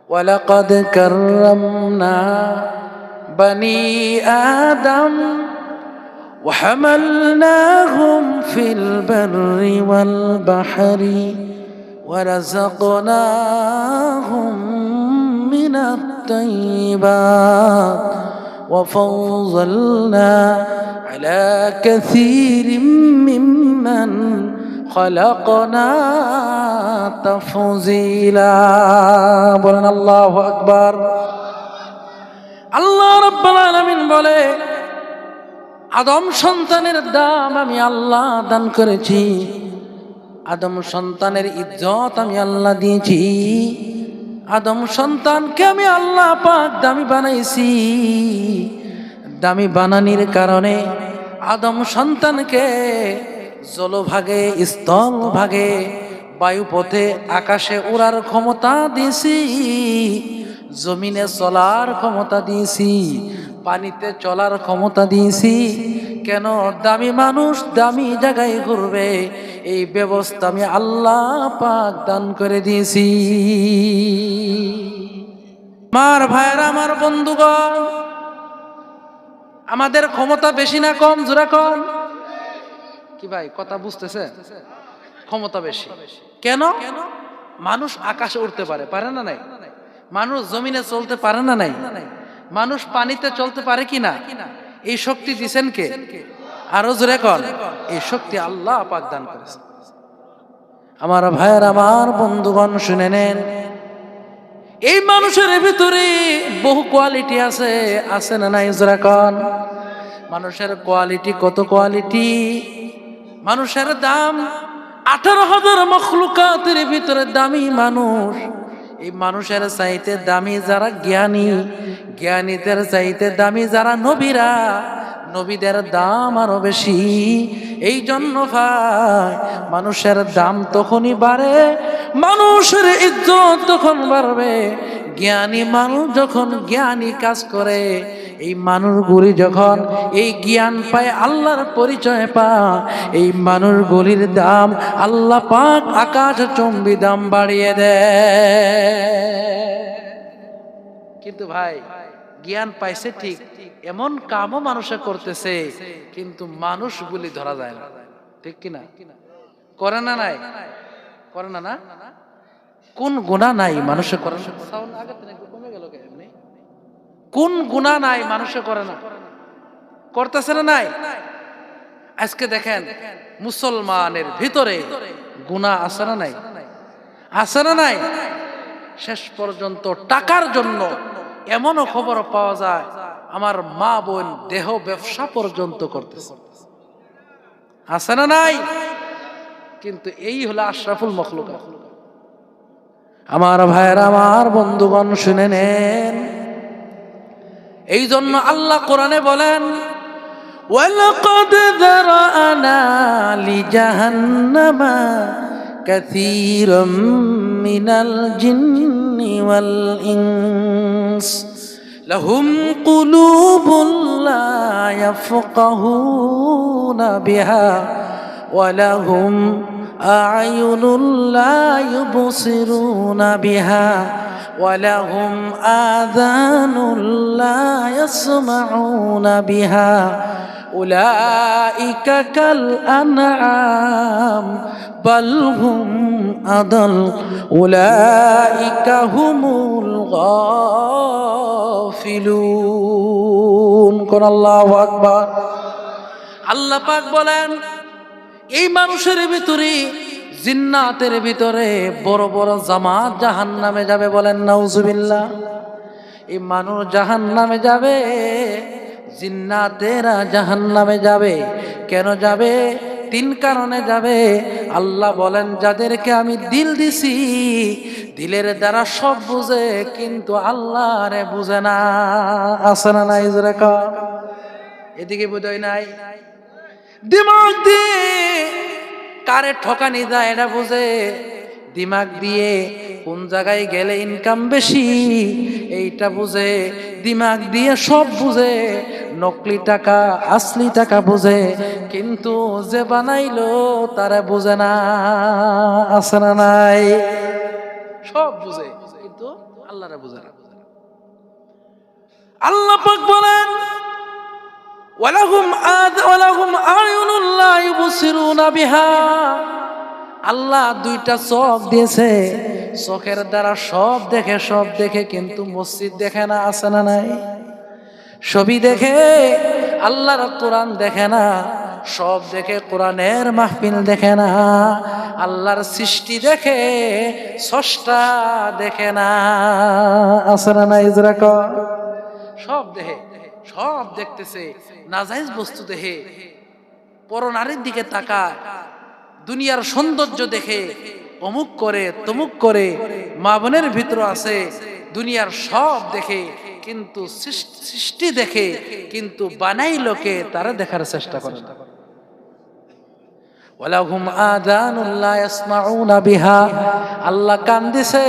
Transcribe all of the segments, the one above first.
ওয়ালাকাদ কাররামনা বনি আদম وحملناهم في البر والبحر ورزقناهم من الطيبات وفضلنا على كثير ممن خلقنا تفضيلا বলেন আল্লাহু আকবার। আল্লাহ রাব্বুল আলামিন বলে, আদম সন্তানের দাম আমি আল্লাহ দান করেছি, আদম সন্তানের ইজ্জত আমি আল্লাহ দিয়েছি, আদম সন্তানকে আমি আল্লাহ পাক দামি বানাইছি। দামি বানানির কারণে আদম সন্তানকে জলভাগে, স্থলভাগে, বায়ুপথে, আকাশে উড়ার ক্ষমতা দিয়েছি, জমিনে চলার ক্ষমতা দিয়েছি, পানিতে চলার ক্ষমতা দিয়েছি। কেন? দামি মানুষ দামি জায়গায় ঘুরবে, এই ব্যবস্থা আমি আল্লাহ পাক দান করে দিয়েছি। আমার ভাইরা, আমার বন্ধুগণ, আমাদের ক্ষমতা বেশি না কম? জোরা কম কি ভাই? কথা বুঝতেছে? ক্ষমতা বেশি। কেন? মানুষ আকাশে উঠতে পারে, পারে না নাই? মানুষ জমিনে চলতে পারে না নাই? মানুষ পানিতে চলতে পারে কি না? এই শক্তি দিছেন কে? আরো জোরে কর। এই শক্তি আল্লাহ পাক দান করেছে। আমার ভাইয়ের, আমার বন্ধুগণ, শুনে নেন, এই মানুষের ভিতরে বহু কোয়ালিটি আছে, আছে না নাই? জোরে কর। মানুষের কোয়ালিটি কত কোয়ালিটি! মানুষের দাম 18,000 মখলুকাতের ভিতরে দামি মানুষ। এই মানুষের চাইতে দামি যারা জ্ঞানী, জ্ঞানীদের চাইতে দামি যারা নবীরা, নবীদের দাম আরো বেশি। এই জন্য ভাই, মানুষের দাম তখনই বাড়ে, মানুষের ইজ্জত তখন বাড়বে, জ্ঞানী মানুষ যখন জ্ঞানী কাজ করে, এই মানুষগুলি যখন এই জ্ঞান পায়, আল্লাহর পরিচয় পায়, এই মানুষগুলির দাম আল্লাহ পাক আকাশ চুম্বি দাম বাড়িয়ে দেয়। কিন্তু ভাই, জ্ঞান পাইছে ঠিক, এমন কামও মানুষে করতেছে, কিন্তু মানুষগুলি ধরা যায় না। ঠিক কিনা? করে না? নাই করে না? না, কোন গুনাহ নাই মানুষে করে না? সাউন্ড আগে থেকে একটু কমে গেল কেন? কোন গুনাহ নাই মানুষে করে না? করতেছে না? নাই? আজকে দেখেন, মুসলমানের ভিতরে গুনাহ আছে না নাই? আছে না নাই? শেষ পর্যন্ত টাকার জন্য এমনও খবর পাওয়া যায়, আমার মা বোন দেহ ব্যবসা পর্যন্ত করতেছে। আছে না নাই? কিন্তু এই হলো আশরাফুল মখলুকাত। আমার ভাইয়েরা, আমার বন্ধুগণ, শুনে নেন, এই জন্য আল্লাহ কোরআনে বলেন, ওয়ালাকাদ যারানা লিজাহান্নামা কাসীরাম মিনাল জিন্নি ওয়াল ইনস লাহুম কুলুবুন লা ইয়াফকাহুনা বিহা ওয়া লাহুম আ'য়ুনুন লা ইউবসিরুনা বিহা ওয়ালাহুম আযানুন লা ইয়াসমাউনা বিহা উলাইকা কাল আনআম বাল হুম আদাল উলাইকা হুমুল গাফিলুন। কোন আল্লাহু আকবার। আল্লাহ পাক বলেন, এই মানুষের ভিতরে, জিন্নাতের ভিতরে বড় বড় জামাত জাহান্নামে যাবে। বলেন নাউজুবিল্লাহ। এই মানুষ জাহান্নামে যাবে, জিন্নাতেরা জাহান্নামে যাবে। কেন যাবে? 3 কারণে যাবে। আল্লাহ বলেন, যাদেরকে আমি দিল দিছি, দিলের দ্বারা সব বুঝে, কিন্তু আল্লাহরে বুঝে না। আছে না নাই? জোরে কর। এদিকে বোধহয় নাই। দিমাগ দিয়ে কারে ঠকানি যায় এটা বুঝে, দিমাগ দিয়ে কোন জায়গায় গেলে ইনকাম বেশি এইটা বুঝে, দিমাগ দিয়ে সব বুঝে, নকলি টাকা আসলি টাকা বুঝে, কিন্তু যে বানাইলো তারা বুঝে না। আছে না নাই? সব বুঝে, কিন্তু আল্লাহরে বুঝে না। আল্লাহ পাক বলেন ওয়ালাহুম আয়ুনুন লা ইউবসিরুনা বিহা, আল্লাহ দুইটা চোখ দিয়েছে, চোখের দ্বারা সব দেখে কিন্তু মসজিদ দেখে না, আছে না নাই? ছবি দেখে, আল্লাহর কোরআন দেখে না, সব দেখে কোরআনের মাহফিল দেখে না, আল্লাহর সৃষ্টি দেখে, স্রষ্টা দেখে না, আছে না নাই? সব দেখে, সব দেখতেছে, নাজায়েজ বস্তু দেখে, পরনারীর দিকে তাকায়, দুনিয়ার সৌন্দর্য দেখে অমুক করে তমুক করে, মা বোনের ভিতর আছে, দুনিয়ার সব দেখে কিন্তু সৃষ্টি দেখে কিন্তু বানাইলোকে তারা দেখার চেষ্টা করে না। ওয়ালাহুম আযানুন লা ইয়াসমাউনা বিহা, আল্লাহ কান দিছে,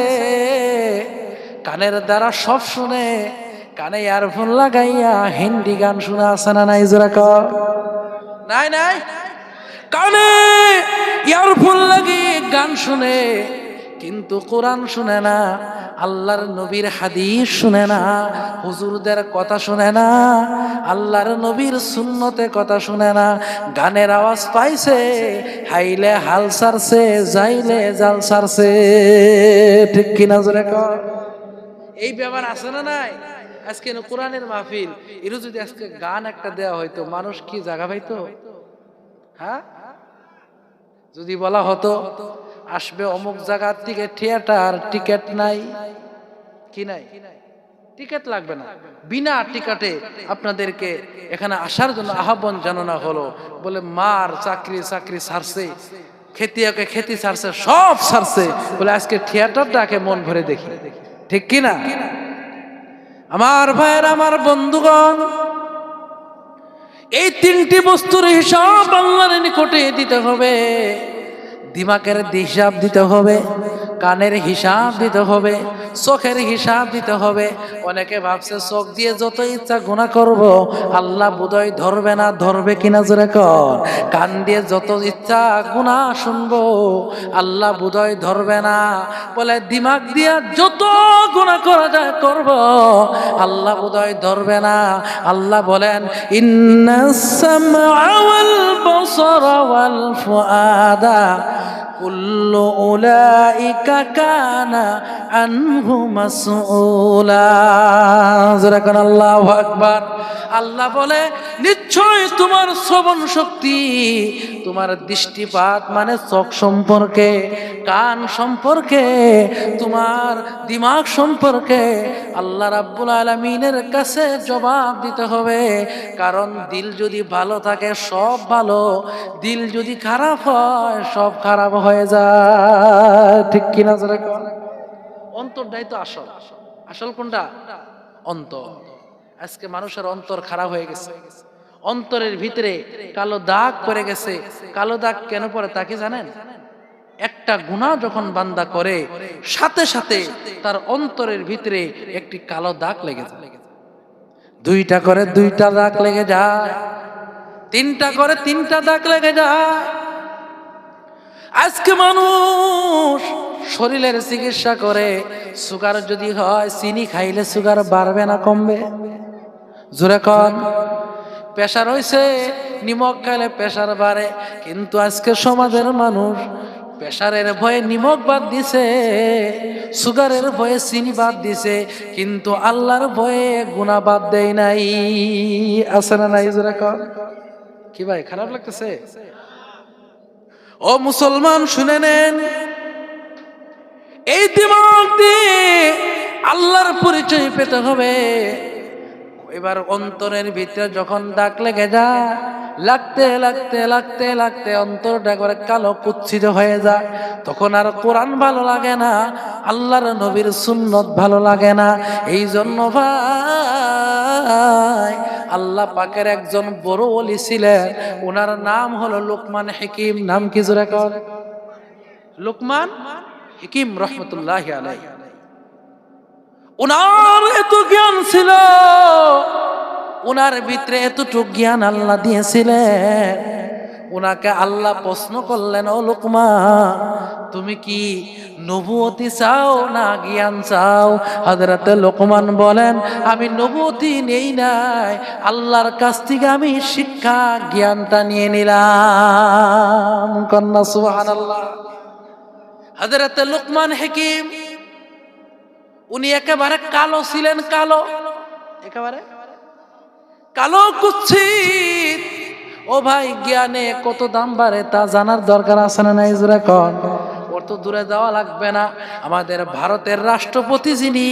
কানের দ্বারা সব শুনে, কানে ইয়ারফোন লাগাইয়া হিন্দি গান শোনা, আছে না নাই? জোরা কর নাই নাই? কানে ইয়ারফোন লাগিয়ে গান শুনে কিন্তু কোরআন শুনে না, আল্লাহর নবীর হাদিস শুনে না, হুজুরদের কথা শুনে না, আল্লাহর নবীর সুন্নতে কথা শুনে না, গানের আওয়াজ পাইছে, হাইলে হাল সারছে, যাইলে জাল সারছে, ঠিক কিনা? জোরে কর। এই ব্যাপার আছে না নাই? আজকে কোরআনের মাহফিল, এর যদি আজকে গান একটা দেওয়া হয়তো, মানুষ কি জায়গা পাইতো? হ্যাঁ, যদি বলা হতো আসবে অমুক জায়গার থেকে থিয়েটার, টিকিট নাই, কি নাই? টিকিট লাগবে না, বিনা টিকিটে আপনাদেরকে এখানে আসার জন্য আহ্বান জানানো হলো, বলে মার চাকরি ছাড়ছে, খেতিয়াকে খেতি ছাড়ছে, সব ছাড়ছে, বলে আজকে থিয়েটারটাকে মন ভরে দেখি, ঠিক কিনা? আমার ভাইয়ের, আমার বন্ধুগণ, এই তিনটি বস্তুর হিসাব আল্লাহর নিকটে দিতে হবে। দিমাগের হিসাব দিতে হবে, কানের হিসাব দিতে হবে, চোখের হিসাব দিতে হবে। অনেকে ভাবছে চোখ দিয়ে যত ইচ্ছা গুনাহ করব, আল্লাহ বোধহয় ধরবে না, ধরবে কিনা? জোরে কর। কান দিয়ে যত ইচ্ছা গুনাহ শুনবো, আল্লাহ বোধহয় ধরবে না। বলে দিমাগ দিয়া যত গুনাহ করা যায় করব, আল্লাহ বোধহয় ধরবে না। আল্লাহ বলেন ইন্নাস সামআ ওয়াল বাসারা ওয়াল ফুআদা কুল্লু উলাইকা কানা আনহু মাসউলা। যারা কোন আল্লাহু আকবার। আল্লাহ বলে নিশ্চয় তোমার শ্রবণ শক্তি, তোমার দৃষ্টিপাত মানে চোখ সম্পর্কে, কান সম্পর্কে, তোমার দিমাগ সম্পর্কে আল্লাহ রাব্বুল আলামিনের কাছে জবাব দিতে হবে। কারণ দিল যদি ভালো থাকে সব ভালো, দিল যদি খারাপ হয় সব খারাপ হয়ে যায়, ঠিক কিনা? অন্তরটাই তো আসল। আসল কোনটা? অন্তর। আজকে মানুষের অন্তর খারাপ হয়ে গেছে, অন্তরের ভিতরে কালো দাগ পড়ে গেছে। কালো দাগ কেন পড়ে তা কি জানেন? একটা গুনাহ যখন বান্দা করে সাথে সাথে তার অন্তরের ভিতরে একটি কালো দাগ লেগে যায়। দুইটা করে দুইটা দাগ লেগে যায়, তিনটা করে তিনটা দাগ লেগে যায়। আজকে মানুষ শরীরের চিকিৎসা করে, সুগার যদি হয় চিনি খাইলে সুগার বাড়বে না কমবে? জোরে কন। প্রেসার হইছে, নিমক খাইলে প্রেসার বাড়ে। কিন্তু আজকে সমাজের মানুষ প্রেসারের ভয়ে নিমক বাদ দিছে, সুগারের ভয়ে চিনি বাদ দিছে, কিন্তু আল্লাহর ভয়ে গুনাহ বাদ দেয় নাই, আছে না নাই? জোরে কন। কি ভাই খারাপ লাগতেছে? ও মুসলমান শুনে নেন, এই দিমাগ দিয়ে আল্লাহর পরিচয় পেতে হবে। এবার অন্তরের ভিতরে যখন দাগ লেগে যায়, লাগতে লাগতে লাগতে লাগতে অন্তরটা একবারে কালো কুৎসিত হয়ে যায়, তখন আর কোরআন ভালো লাগে না, আল্লাহর নবীর সুন্নত ভালো লাগে না। এই জন্য ভাই আল্লাহ পাকের একজন বড় ওলি ছিলেন, ওনার নাম হলো লোকমান হাকিম। নাম কি জোরে কর? লোকমান হাকিম রহমতুল্লাহি আলাইহি। ওনার এত জ্ঞান ছিল, ওনার ভিতরে এতটুকু জ্ঞান আল্লাহ দিয়েছিলেন, উনাকে আল্লাহ প্রশ্ন করলেন, ও লোকমান, তুমি কি নবুয়তি চাও না জ্ঞান চাও? হযরতে লোকমান বলেন, আমি নবুয়তি নেই নাই, আল্লাহর কাছ থেকে আমি শিক্ষা জ্ঞানটা নিয়ে নিলাম। কন্যা সুবহানাল্লাহ। হযরতে লোকমান হাকিম উনি একেবারে কালো ছিলেন, কালো, একেবারে কালো কুচ্ছিত। ও ভাই, জ্ঞানে কত দাম বাড়ে তা জানার দরকার আছে না নাই? জোরে কন। ওর তো দূরে যাওয়া লাগবে না, আমাদের ভারতের রাষ্ট্রপতি যিনি,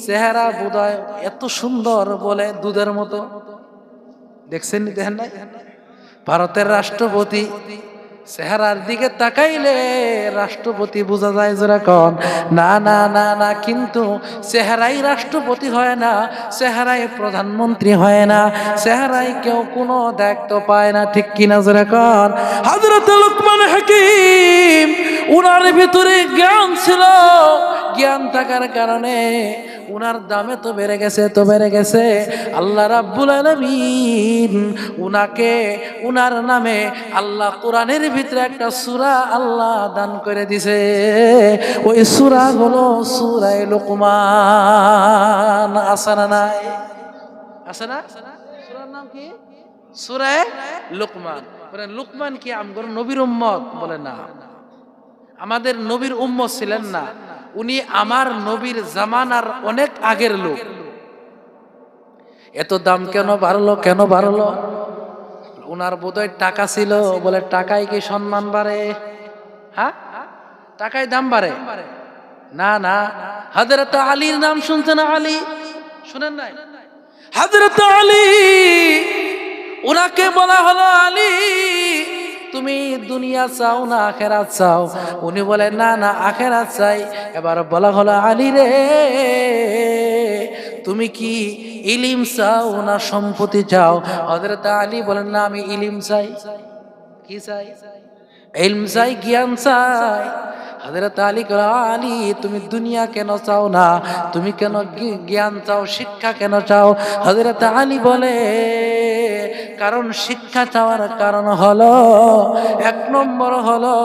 চেহারা বোধহয় এত সুন্দর বলে দুধের মতো, দেখছেন? দেখেন নাই? ভারতের রাষ্ট্রপতি চেহারার দিকে তাকাইলে রাষ্ট্রপতি বোঝা যায়। জোরে কন। না না না না, কিন্তু চেহারাই রাষ্ট্রপতি হয় না, চেহারাই প্রধানমন্ত্রী হয় না, চেহারাই কেউ কোনো দায়িত্ব পায় না, ঠিক কিনা? জোরে কন। হযরত লোকমান হাকিম, উনার ভিতরে জ্ঞান ছিল, জ্ঞান থাকার কারণে উনার দামে তো বেড়ে গেছে, তো বেড়ে গেছে। আল্লাহ রাব্বুল আলামিন উনাকে, উনার নামে আল্লাহ কোরআনের ভিতরে একটা সূরা আল্লাহ দান করে দিছে। ওই সূরা হলো সূরা লোকমান। আছে না নাই? আছে না? সূরার নাম কি? সূরা লোকমান। বলে লোকমান কি আমগর নবীর উম্মত? বলে না, আমাদের নবীর উম্মত ছিলেন না, উনি আমার নবীর জামানার অনেক আগের লোক। এত দাম কেন বাড়লো? কেন বাড়লো? উনার বোধহয় টাকা ছিল, বলে টাকায় কি সম্মান বাড়ে? হ্যাঁ, টাকায় দাম বাড়ে না। না, হযরত আলীর নাম শুনছেন? আলী শুনেন নাই? হযরত আলী, উনাকে বলা হলো, আলী তুমি দুনিয়া চাও না আখিরাত চাও? উনি বলে না না, আখিরাত চাই। এবার বলা হলো, আলী রে, তুমি কি ইলম চাও না সম্পত্তি চাও? হযরত আলী বলেন, না, আমি ইলম চাই। কি চাই? ইলম চাই, জ্ঞান চাই। হযরত আলী কয়, আলী তুমি দুনিয়া কেন চাও না? তুমি কেন জ্ঞান চাও, শিক্ষা কেন চাও? হযরত আলী বলে, কারণ শিক্ষা চাওয়ার কারণ হলো, এক নম্বর হলো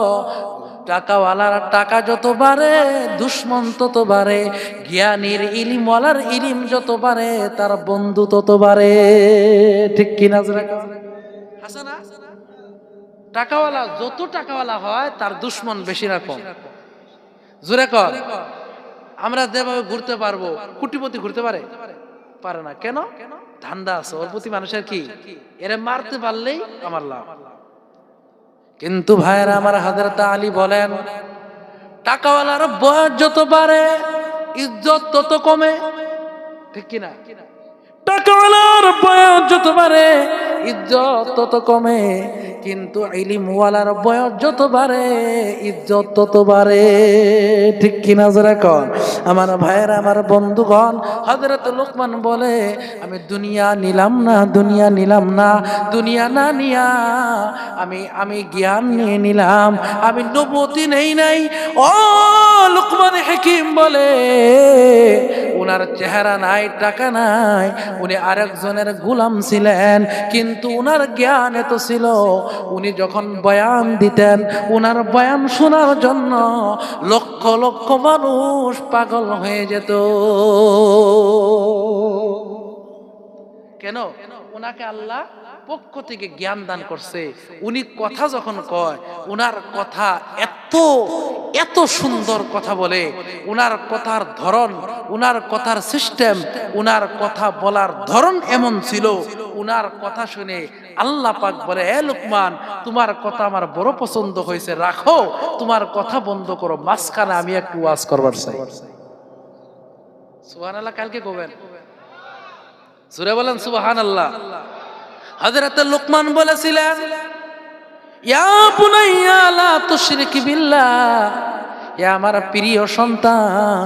টাকাওয়ালার টাকা যত বাড়ে দুশ্মন তত বাড়ে, জ্ঞানীর ইলিমওয়ালার ইলিম যত বাড়ে তার বন্ধু তত বাড়ে, ঠিক কিনা? হাসানা, টাকাওয়ালা যত টাকাওয়ালা হয় তার দুশ্মন বেশি না কম? জোরে কর। আমরা যেভাবে ঘুরতে পারবো, কোটিপতি ঘুরতে পারে? পারে না। কেন? ধান্দা আছে ওর প্রতি মানুষের, কি এরে মারতে পারলেই আমার লাভ। কিন্তু ভাইরা আমার, হযরত আলী বলেন, টাকাওয়ালার বয়স যত বাড়ে ইজ্জত তত কমে, ঠিক কিনা? টাকাওয়ালার বয়স যত বাড়ে ইজ্জত তত কমে, কিন্তু ইলমওয়ালার বয়স যত বাড়ে ইজ্জত তত বাড়ে, ঠিক কিনা? যারা কন আমার ভাইয়েরা, আমার বন্ধুগণ, হযরত লোকমান বলে, আমি দুনিয়া নিলাম না, দুনিয়া নিলাম না, দুনিয়া না নিয়া আমি জ্ঞান নিয়ে নিলাম, আমি নবুয়তি নেই নাই। ও লোকমান হাকিম বলে, উনার চেহারা নাই, টাকা নাই, উনি আরেকজনের গোলাম ছিলেন, কিন্তু উনার জ্ঞান এত ছিল, উনি যখন বয়ান দিতেন, উনার বয়ান শোনার জন্য লক্ষ লক্ষ মানুষ পাগল হয়ে যেত। কেন? উনাকে আল্লাহ পক্ষ থেকে জ্ঞান দান করছে। উনি কথা যখন কয়, উনার কথা এত এত সুন্দর কথা বলে, উনার কথার ধরন, উনার কথার সিস্টেম, উনার কথা বলার ধরন এমন ছিল, উনার কথা শুনে আল্লাহ পাক বলে, এ লোকমান, তোমার কথা আমার বড় পছন্দ হয়েছে, রাখো, তোমার কথা বন্ধ করো, মাঝখানে আমি একটু ওয়াজ করবার চাই। সুবহানাল্লাহ। কালকে কবেন? জোরে বলেন সুবহানাল্লাহ। হযরত লোকমান বলেছিলেন, ইয়া বুনাইয়া লা তুশরিক বিল্লাহ, ইয়া আমার প্রিয় সন্তান,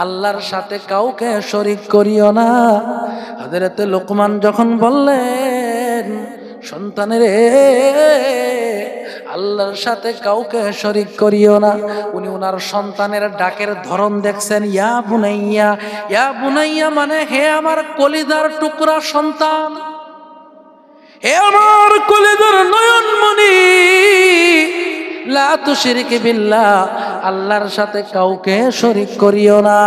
আল্লাহর সাথে কাউকে শরীক করিও না। হযরত লোকমান যখন বললেন, সন্তানেরে, আল্লাহর সাথে কাউকে শরীক করিও না, উনি ওনার সন্তানের ডাকের ধরন দেখছেন, ইয়া বুনাইয়া, ইয়া বুনাইয়া মানে হে আমার কলিজার টুকরা সন্তান, হে আমার কলিজার নয়নমণি, লা তুশরিক বিল্লাহ, আল্লাহর সাথে কাউকে শরীক করিও না।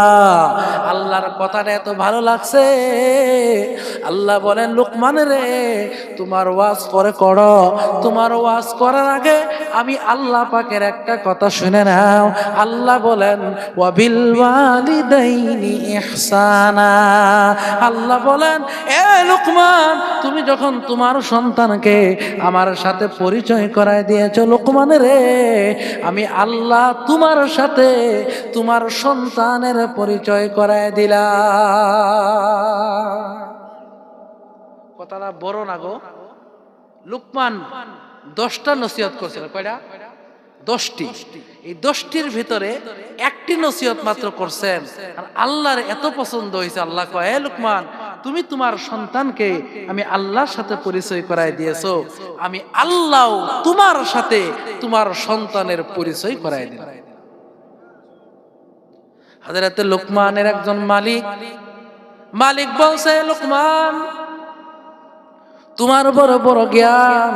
আল্লাহর কথাটা এত ভালো লাগছে, আল্লাহ বলেন লুকমান রে, তোমার ওয়াজ পরে করো, তোমার ওয়াজ করার আগে আমি আল্লাহ পাকের একটা কথা শুনে নাও। আল্লাহ বলেন ওয়াবিল ওয়ালিদাইনি ইহসানা। আল্লাহ বলেন এ লুকমান, তুমি যখন তোমার সন্তানকে আমার সাথে পরিচয় করায় দিয়েছো লুকমান রে, আমি আল্লাহ তোমার সাথে তোমার সন্তানের পরিচয় করায় দিলাম। কথাটা বড় না গো? লুকমান 10টা নসিহত করছিল। কয়টা? 10টি। এই 10টির ভিতরে একটি নসিহত মাত্র করছেন, আর আল্লাহর এত পছন্দ হয়েছে, আল্লাহ কয় হে লুকমান, তুমি তোমার সন্তানকে আমি আল্লাহর সাথে পরিচয় করায় দিয়েছো, আমি আল্লাহ তোমার সাথে তোমার সন্তানের পরিচয় করায় দিলাম। হযরত লুকমানের একজন মালিক বলছে, লুকমান তোমার বড় বড় জ্ঞান,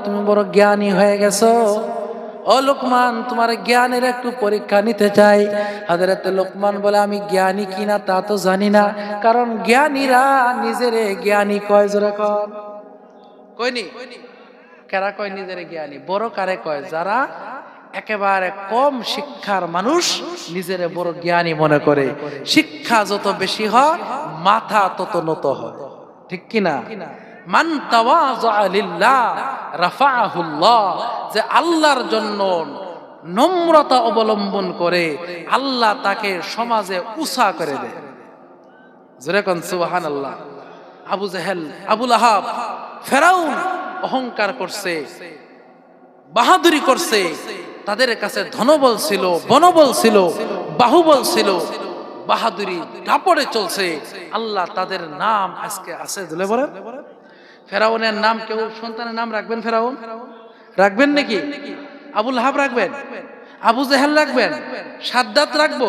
তুমি বড় জ্ঞানী হয়ে গেছো। ও লুকমান, তোমার জ্ঞানের একটু পরীক্ষা নিতে চাই। হযরত লুকমান বলে, আমি জ্ঞানী কিনা তা তো জানি না, কারণ জ্ঞানীরা নিজেরে জ্ঞানী কয়। জোরে কয়নি? কারা কয় নিজেরে জ্ঞানী? বড় কারে কয়? যারা একেবারে কম শিক্ষার মানুষ নিজেরে বড় জ্ঞানী মনে করে। শিক্ষা যত বেশি হয় মাথা তত নত হয়, ঠিক কিনা? মান তাওয়াযা লিল্লাহ রাফাআহুল্লাহ, যে আল্লাহর জন্য নম্রতা অবলম্বন করে আল্লাহ তাকে সমাজে উঁচা করে দেয়। জোরে কোন সুবহানাল্লাহ। আবু জেহেল, আবু লাহাব, ফেরাউন অহংকার করছে, বাহাদুরি করছে, তাদের কাছে ধনবল ছিল, বনবল ছিল, বাহুবল ছিল, বাহাদুরি দাপড়ে চলছে। আল্লাহ তাদের নাম আজকে আছে। বলে বলেন, ফেরাউনের নাম কেউ সন্তানের নাম রাখবেন? ফেরাউন রাখবেন নাকি? আবু লাহাব রাখবেন? আবু জেহেল রাখবেন? সাদ্দাত রাখবো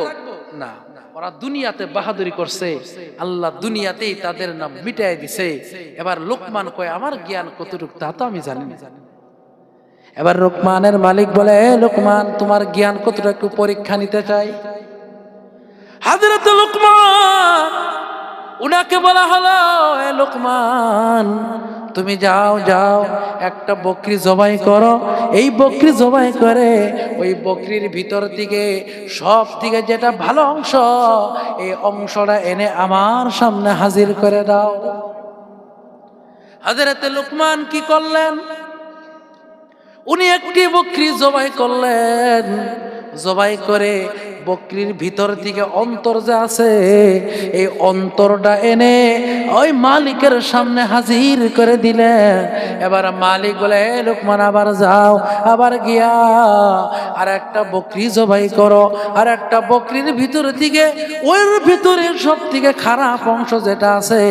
না। ওরা দুনিয়াতে বাহাদুরি করছে, আল্লাহ দুনিয়াতেই তাদের নাম মিটাই দিছে। এবার লুকমান কয়, আমার জ্ঞান কতটুকু তা তো আমি জানি না। এবার লুকমানের মালিক বলে, লুকমান তোমার জ্ঞান কতটুকু একটু পরীক্ষা নিতে চাই। হযরত লুকমান, উনাকে বলা হলো, এ লুকমান তুমি যাও একটা বকরি জবাই করো। এই বকরি জবাই করে ওই বকরির ভিতর থেকে সব থেকে যেটা ভালো অংশ, এই অংশটা এনে আমার সামনে হাজির করে দাও। হযরত লুকমান কি করলেন? উনি একটি বকরি জবাই করলেন। জবাই করে বকরির ভিতর থেকে অন্তর যা আছে, এই অন্তরটা এনে ওই মালিকের সামনে হাজির করে দিলেন। এবার মালিক বলে, লুকমান আবার যাও, আবার গিয়া আর একটা বকরি জবাই করো, আর একটা বকরির ভিতর থেকে ওই ভিতরের সব থেকে খারাপ অংশ যেটা আছে,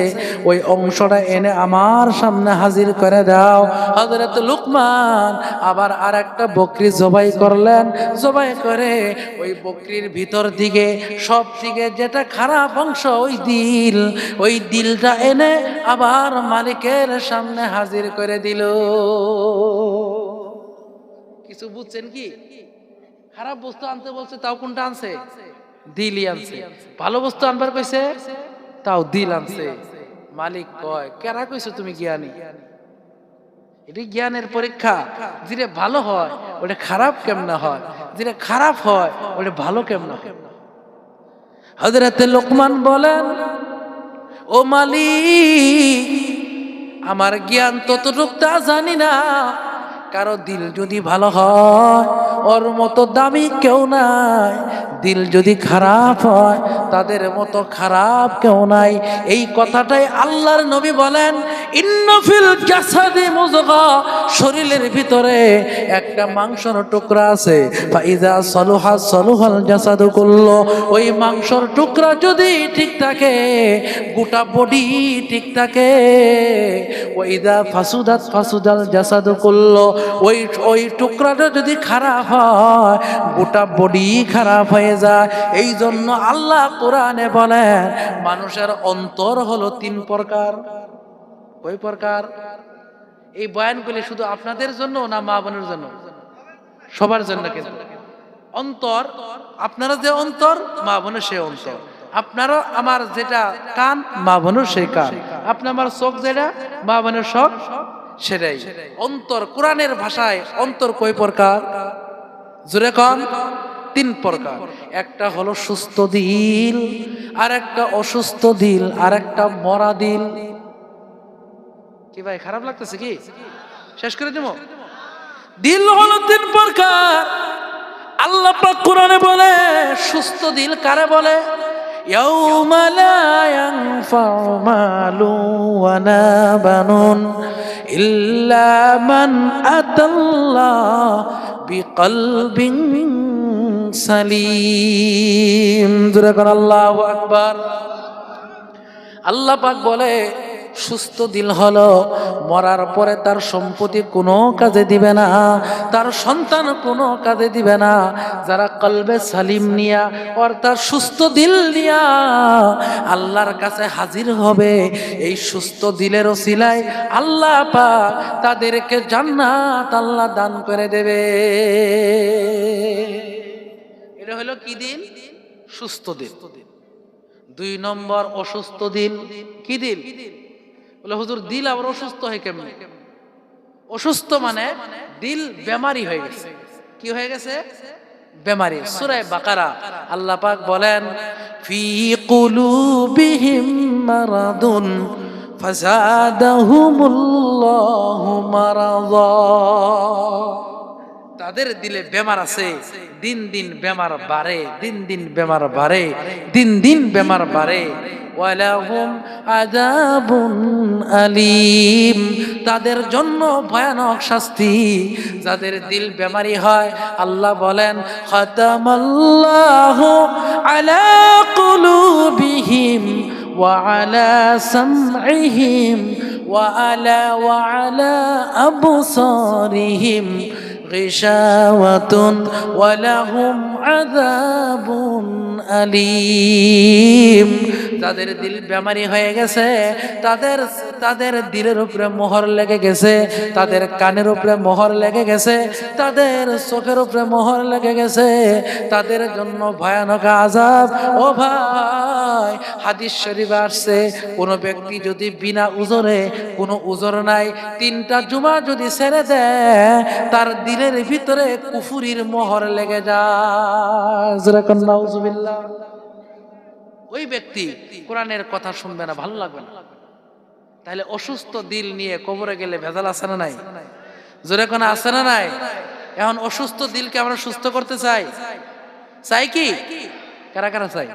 ওই অংশটা এনে আমার সামনে হাজির করে দাও। হযরত লুকমান আবার আর একটা বকরি জবাই করলেন। জবাই করে ওই বকরির ভিতর দিকে সব থেকে যেটা খারাপ অংশ, ওই দিলটা এনে আবার মালিকের সামনে হাজির করে দিল। কিছু বুঝছেন কি? খারাপ বস্তু আনতে বলছে, তাও কোনটা আনছে? দিলই আনছে। ভালো বস্তু আনবার কইছে, তাও দিল আনছে। মালিক কয়, কেরা কইছো তুমি জ্ঞানী? এটি জ্ঞানের পরীক্ষা। যেটা ভালো হয় ওটা খারাপ কেমনে হয়, যেটা খারাপ হয় ওটা ভালো কেমনে হয়। হযরত লুকমান বলেন, ও মালিক, আমার জ্ঞান ততটুকু তা জানি না। কারো দিল যদি ভালো হয়, ওর মতো দামি কেউ নাই। দিল যদি খারাপ হয়, তাদের মতো খারাপ কেউ নাই। এই কথাটাই আল্লাহর নবী বলেন, ইন্না ফিল জাসাদি মুযগা, শরীরের ভিতরে একটা মাংসের টুকরা আছে। ফাইযা সালুহা সালুহাল জাসাদু কুল্লু, ওই মাংসের টুকরা যদি ঠিক থাকে, গোটা বডি ঠিক থাকে। ওয়াইদা ফাসুদাত ফাসুদাল জাসাদু কুল্লু, ওই টুকরাটা যদি খারাপ হয়, গোটা বডি খারাপ হয়ে যায়। এই জন্য আল্লাহ কোরআনে বলেন, মানুষের অন্তর হলো 3 প্রকার। কয় প্রকার? এই বয়ানগুলি শুধু আপনাদের জন্য না মা বোনের জন্য? সবার জন্য। কিন্তু অন্তর, আপনারা যে অন্তর, মা বোনের সে অন্তর। আপনারও আমার যেটা কান, মা বোনের সেই কান। আপনার আমার চোখ যেটা, মা বোনের চোখ সেটাই। অন্তর, কোরআনের ভাষায় অন্তর কয় প্রকার? জোরে কোন? 3 প্রকার। একটা হলো সুস্থ দিল, আর একটা অসুস্থ দিল, আর একটা মরা দিল। কি ভাই খারাপ লাগতেছে কি? শেষ করে দেব? দিল হলো 3 প্রকার। আল্লাহ পাক কোরআনে বলে সুস্থ দিল কারে বলে? ইয়াউমা লা ইয়ানফাউ মালু ওয়ালা বানুন ইল্লা মান আতাল্লাহ বিকলবিন সালিম। জোরে করে আল্লাহু আকবার। আল্লাহ পাক বলে সুস্থ দিল হলো মরার পরে তার সম্পত্তি কোনো কাজে দিবে না, তার সন্তান কোনো কাজে দিবে না। যারা কলবে সালিম নিয়া অর্থাৎ সুস্থ দিল নিয়া আল্লাহর কাছে হাজির হবে, এই সুস্থ দিলের ওসিলায় আল্লাহ পাক তাদেরকে জান্নাত আল্লাহ দান করে দেবে। এটা হলো কি দিল? সুস্থ দিল। 2 নম্বর অসুস্থ দিল। কি দিল? বলে হুজুর দিল আবার অসুস্থ হয় কেমনে? অসুস্থ মানে দিল বেমারি হয়ে গেছে। কি হয়ে গেছে? বেমারি। সূরা বাকারা আল্লাহ পাক বলেন ফি কুলুবিহিম মারাদুন ফাযাদাহুমুল্লাহু মারাদা। তাদের দিলে বেমার আছে, দিন দিন বেমার বাড়ে, দিন দিন বেমার বাড়ে, দিন দিন বেমার বাড়ে। ওয়ালাহুম আযাবুন আলীম, তাদের জন্য ভয়ানক শাস্তি। যাদের দিল বেমারি হয় আল্লাহ বলেন খাতামাল্লাহু আলা কুলুবিহিম ওয়া আলা সামঈহিম ওয়া আলা আবসারিহিম গিশাওয়াতুন ওয়া লাহুম আযাবুন আলীম। যাদের দিল বেমারি হয়ে গেছে, তাদের দিলের উপরে মোহর লেগে গেছে, তাদের কানের উপরে মোহর লেগে গেছে, তাদের চোখের উপরে মোহর লেগে গেছে, তাদের জন্য ভয়ানক আযাব। ও ভাই, হাদিস শরীফে আসছে কোন ব্যক্তি যদি বিনা উজরে, কোনো উজর নাই, 3টা জুমা যদি ছেড়ে দেয়, তার দিলের ভিতরে কুফুরির মোহর লেগে যায়। যেরকম নাউজুবিল্লাহ। ওই ব্যক্তি কোরআনের কথা শুনবে না, ভালো লাগবে না। তাহলে অসুস্থ দিল নিয়ে কবরে গেলে ভেজাল আছে না নাই? জোরে কোন আছে না নাই? এখন অসুস্থ দিলকে আমরা সুস্থ করতে চাই। চাই কি? কারা কারা চাই?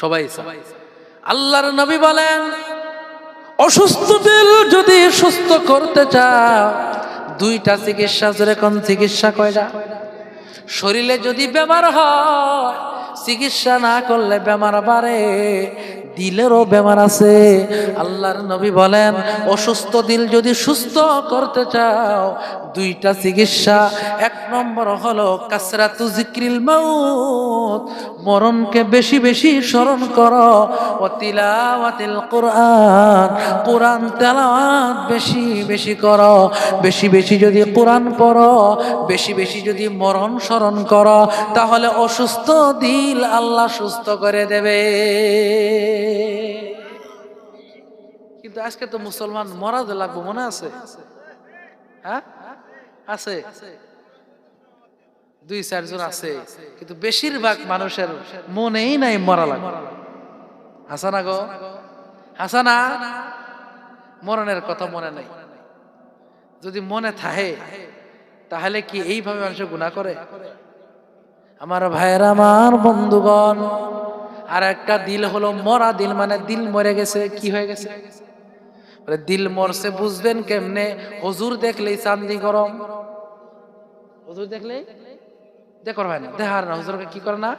সবাই চাই। আল্লাহর নবী বলেন অসুস্থ দিল যদি সুস্থ করতে চাও 2টা চিকিৎসা। জোরে কোন চিকিৎসা? কয়টা? শরীরে যদি বেমার হয় চিকিৎসা না করলে বেমার বাড়ে, দিলেরও বেমার আছে। আল্লাহর নবী বলেন অসুস্থ দিল যদি সুস্থ করতে চাও 2টা চিকিৎসা। 1 নম্বর হলো কাসরাতু যিকরিল মাউত, মরণকে বেশি বেশি স্মরণ করো। ও তিলাওয়াতিল কুরআন, কোরআন তেলাওয়াত বেশি বেশি করো। বেশি বেশি যদি কোরআন পড়ো, বেশি বেশি যদি মরণ স্মরণ করো, তাহলে অসুস্থ দিল আল্লাহ সুস্থ করে দেবে। কিন্তু আজকে তো মুসলমান মরা যে লাগবো মনে আছে? হ্যাঁ আছে, 2-4 জন আছে, কিন্তু বেশিরভাগ মানুষের মনেই নাই মরা লাগবে। হাসানা গো, হাসানা, মরণের কথা মনে নাই। যদি মনে থাকে তাহলে কি এইভাবে মানুষ গুনাহ করে? আমার ভাইয়েরা, আমার বন্ধুগণ, আর একটা দিল হলো মরা দিল, মানে দিল মরে গেছে। কি হয়ে গেছে? দিল মরছে বুঝবেন কেমনে? হুজুর দেখলেই চান্দি গরম। হুজুর দেখলেই দেখর হয় না, দেখার না। হুজুরকে কি করে না,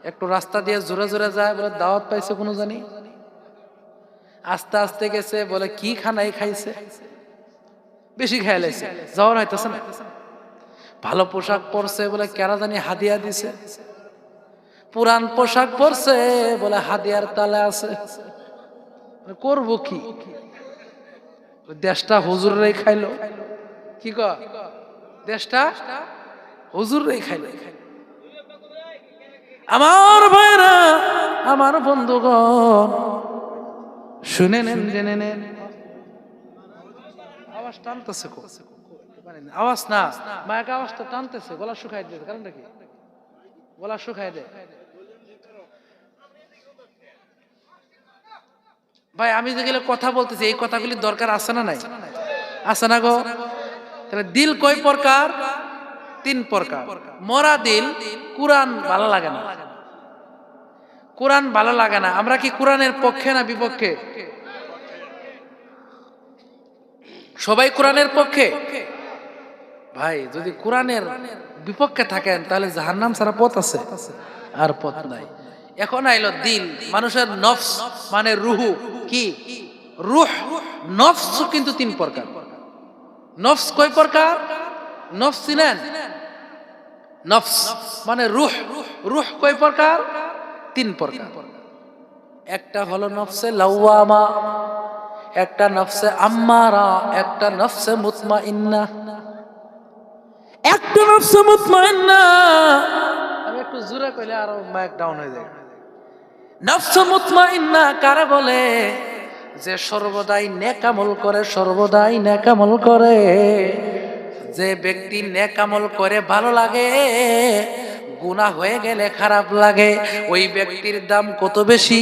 একটু রাস্তা দিয়ে জোরে জোরে যায়, বলে দাওয়াত পাইছে কোনো জানি, আস্তে আস্তে গেছে, বলে কি খানাই খাইছে, বেশি খেয়ে লাইছে, যাওয়ার হইতেছে না। ভালো পোশাক পরছে, বলে কেরা জানি হাদিয়া দিছে। পুরান পোশাক পরছে, বলে হাদিয়ার তালে আছে। করবো কি? দেশটা হুজুররাই খাইলো। কি কয়? দেশটা হুজুররাই খাইলো। আমার ভাইরা, আমার বন্ধুগণ, শুনে নেন, জেনে নেন। আওয়াজ টানতেছে, আওয়াজ না, মায়ের আওয়াজটা টানতেছে, গলা শুকাই দিতে। কারণটা কি? গলা শুকাই দেয়। ভাই আমি যেগুলো কথা বলতেছি এই কথাগুলি দরকার আছে না নাই? আছে না গো? তাহলে দিল কয় প্রকার? 3 প্রকার। মরা দিল, কুরআন ভালো লাগে না। কোরআন ভালো লাগে না। আমরা কি কোরআনের পক্ষে না বিপক্ষে? সবাই কোরআনের পক্ষে। ভাই যদি কোরআনের বিপক্ষে থাকেন তাহলে জাহান্নাম ছাড়া পথ আছে? আর পথ নাই। এখন আইলো দিল, মানুষের নফস মানে রুহু। কি রুহ? নফস কিন্তু 3 প্রকার। নফস কয় প্রকার? নফস চিনেন? নফস মানে রুহ। রুহ কয় প্রকার? 3 প্রকার। একটা হলো নফসে লাওয়ামা, একটা নফসে আম্মারা, একটা নফসে মুতমাইন্না। একটা নফসে মুতমাইন্না, আমি একটু জোরে কইলে আরো মাইক ডাউন হয়ে যায়। নফসে মুতমাইন্না কারে বলে? যে সর্বদাই নেক আমল করে, সর্বদাই নেক আমল করে। যে ব্যক্তি নেক আমল করে ভালো লাগে, গুনাহ হয়ে গেলে খারাপ লাগে, ওই ব্যক্তির দাম কত বেশি।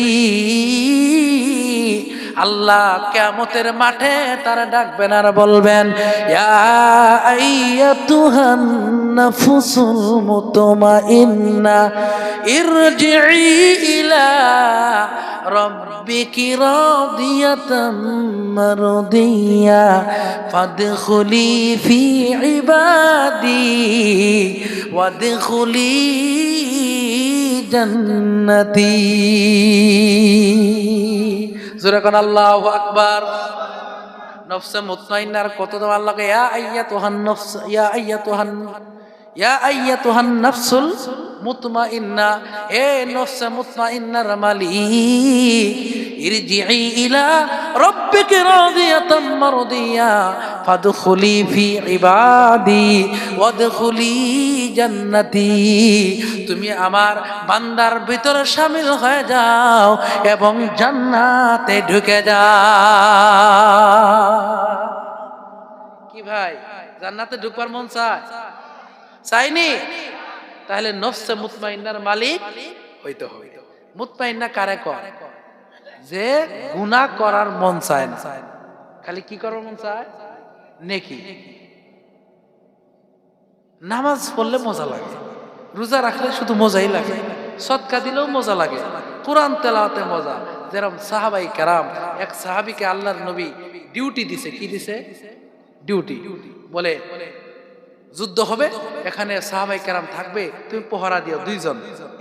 আল্লাহ কিয়ামতের মাঠে তারা ডাকবেন আর বলবেন, ইয়া আইয়াতুহান নাফসুল মুতমাইন্না ইরজিই ইলা রাব্বিকি রাদিয়াতাম মারদিয়া ফাদখুলি ফি ইবাদি ওয়াদখুলি জান্নাতি। জোরে কোন আল্লাহু আকবার। নফসে মুতমাইন্নার কত দাম আল্লাহকে, ইয়া আইয়াতুহান নফস, ইয়া আইয়াতুহান নাফসুল মুতমাইন্না, এ নফসে মুতমাইন্নার মালিক, ইরজিই ইলা রাব্বিকি রাদিয়াতাম মারদিয়া ফাদখুলি ফি ইবাদি ওয়াদখুলি জান্নাতি। তুমি আমার বান্দার ভিতরে শামিল হয়ে যাও এবং জান্নাতে ঢুকে যাও। কি ভাই, জান্নাতে ঢুকবার মন চায়? চাইনি? তাহলে নফসে মুতমাইন্নার মালিক হইতে হবে। মুতমাইন্না কারে কয়? যে গুনাহ করার মন চায় না, খালি কি করার মন চায়? নেকি। নামাজ পড়লে মজা লাগে, রোজা রাখলে শুধু মজাই লাগে, সদকা দিলেও মজা লাগে, কোরআন তেলাওয়াতে মজা। যেরকম সাহাবাই কেরাম, এক সাহাবীকে আল্লাহর নবী ডিউটি দিছে। কি দিছে? ডিউটি। বলে যুদ্ধ হবে, এখানে সাহাবাই কেরাম থাকবে, তুমি পহরা দিও 2 জন।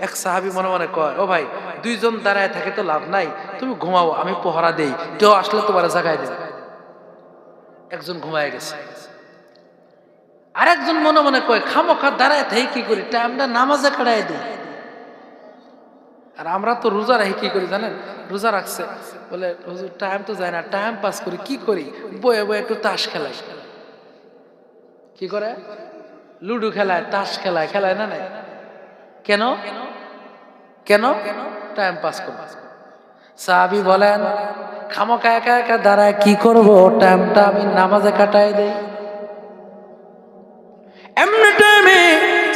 এক সাহাবী মনে মনে কয়, ও ভাই 2 জন দাঁড়ায় থাকে তো লাভ নাই, তুমি ঘুমাও, আমি পহরা দেই, কেউ আসলে তোমার জাগায় দেব। একজন ঘুমায় গেছে। আরেকজন মনে মনে কয়, খামোখা দাঁড়ায় থাকি কি করি, টাইমটা নামাজে কাটাই দিই। আর আমরা তো রোজা রাখি, কি করি জানেন? রোজা রাখছে বলে, হুজুর টাইম তো যায় না, টাইম পাস করি। কি করি? বয়ে বয়ে একটু তাস খেলাই। কি করে? লুডো খেলায়, তাস খেলায়। খেলায় না নাই? কেন? কেন? টাইম পাস করব। সাহাবী বলেন, খামোখা একা একা দাঁড়ায় কি করব, টাইমটা আমি নামাজে কাটাই দেই। এমনি টাইমে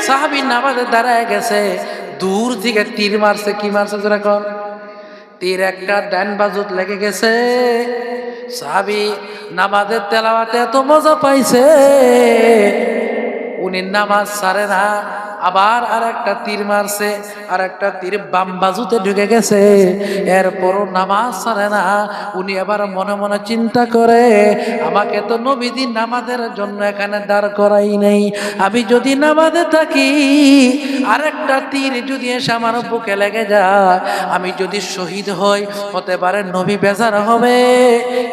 সাহাবী নামাজে দাঁড়ায় গেছে, দূর থেকে তীর মারছে। কি মারছে জোরে কর? তীর একটা ডান বাজুত লেগে গেছে। সাহাবী নামাজের তেলাওয়াতে এত মজা পাইছে, উনি নামাজ ছাড়ে না। আবার আরেকটা তীর মারছে, আরেকটা তীর বাম বাজুতে ঢুকে গেছে, এরপরও নামাজ ছাড়ে না। উনি আবার মনে মনে চিন্তা করে, আমাকে তো নবীজি নামাজের জন্য এখানে দাঁড় করাই নেই, আমি যদি নামাজে থাকি, আরেকটা তীর যদি এসে আমার বুকে লেগে যায়, আমি যদি শহীদ হই, হতে পারে নবী বেজার হবে।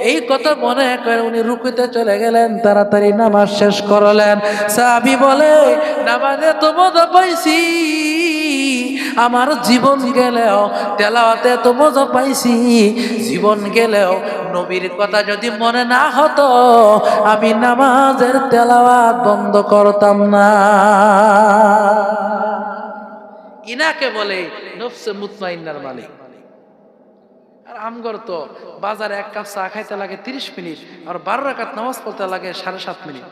এই কথা মনে করে উনি রুকুতে চলে গেলেন, তাড়াতাড়ি নামাজ শেষ করলেন। সাহাবী বলে, নামাজে তো মজা পাইছি, আমার জীবন গেলেও তেলাওয়াতে এত মজা পাইছি, জীবন গেলেও নবীর কথা যদি মনে না হতো আমি নামাজের তেলাওয়াত বন্ধ করতাম না। ইনাকে বলে নফসে মুতমাইন্নার মালিক। আর আমগর তো বাজারে এক কাপ চা খাইতে লাগে 30 মিনিট, আর 12 রাকাত নামাজ পড়তে লাগে 7.5 মিনিট।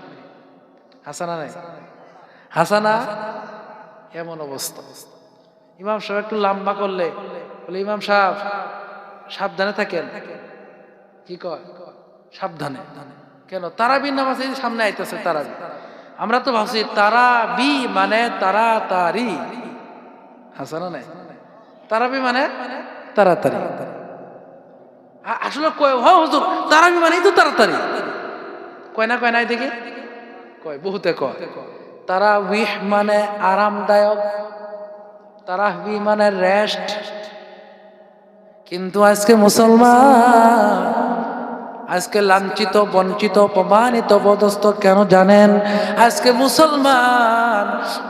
হাসানা নাই? হাসানা? এমন অবস্থা। ইমাম সাহেব একটু লম্বা করলে বলে ইমাম সাহেব সাবধানে থাকেন। কি কয়? সাবধানে। কেন? তারাবির নামাজ এই সামনে আইতেছে তারাবি। আমরা তো ভাবছি তারাবি মানে তাড়াতাড়ি। হাসানা নাই? তারাবি মানে তাড়াতাড়ি। আসলে কয় হ হুজুর তারাবি মানেই তো তাড়াতাড়ি। কয় না কয় নাই দেখি? কয়, বহুতে কয়। তারাবিহ মানে আরামদায়ক, তারাবি মানে রেস্ট। কিন্তু আজকে মুসলমান আজকে লাঞ্ছিত, বঞ্চিত, অপমানিত, পদস্থ কেন জানেন? আজকে মুসলমান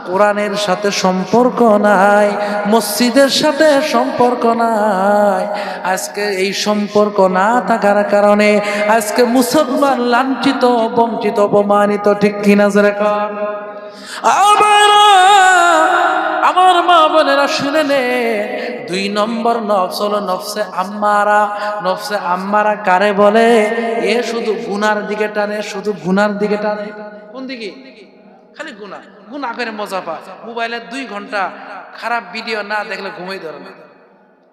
কোরআনের সাথে সম্পর্ক নাই, মসজিদের সাথে সম্পর্ক নাই। আজকে এই সম্পর্ক না থাকার কারণে আজকে মুসলমান লাঞ্ছিত, বঞ্চিত, অপমানিত। ঠিক কিনা জোরে কন? আমার মা বোনেরা শুনে নে, 2 নম্বর নফস হলো নফসে আম্মারা। নফসে আম্মারা কারে বলে? এ শুধু গুনার দিকে টানে, শুধু গুনার দিকে টানে। কোন দিকে? খালি গুনাহ। গুনাহ করে মজা পায়। মোবাইলে 2 ঘন্টা খারাপ ভিডিও না দেখলে ঘুমাই ধরে না।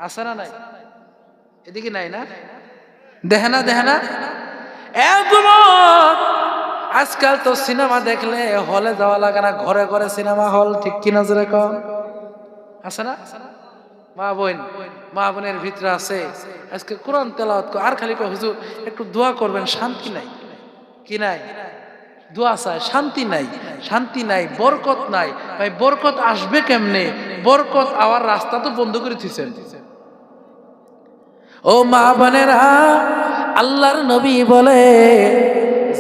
আছে না নাই? এদিকে নাই না? দেখে না? দেখে না? আজকাল তো সিনেমা দেখলে হলে যাওয়া লাগে না, ঘরে ঘরে সিনেমা হল। ঠিক কিনা জোরে কন? আছে না? মা বোনের ভিতরে আছে আজকে কোরআন তেলাওয়াত আর খালি কয় হুজুর একটু দোয়া করবেন, শান্তি নাই। কি নাই? দোয়া চায়, শান্তি নাই। শান্তি নাই, বরকত নাই। ভাই বরকত আসবে কেমনে? বরকত আওয়ার রাস্তা তো বন্ধ করে দিয়েছেন। ও মা বোনেরা, আল্লাহর নবী বলে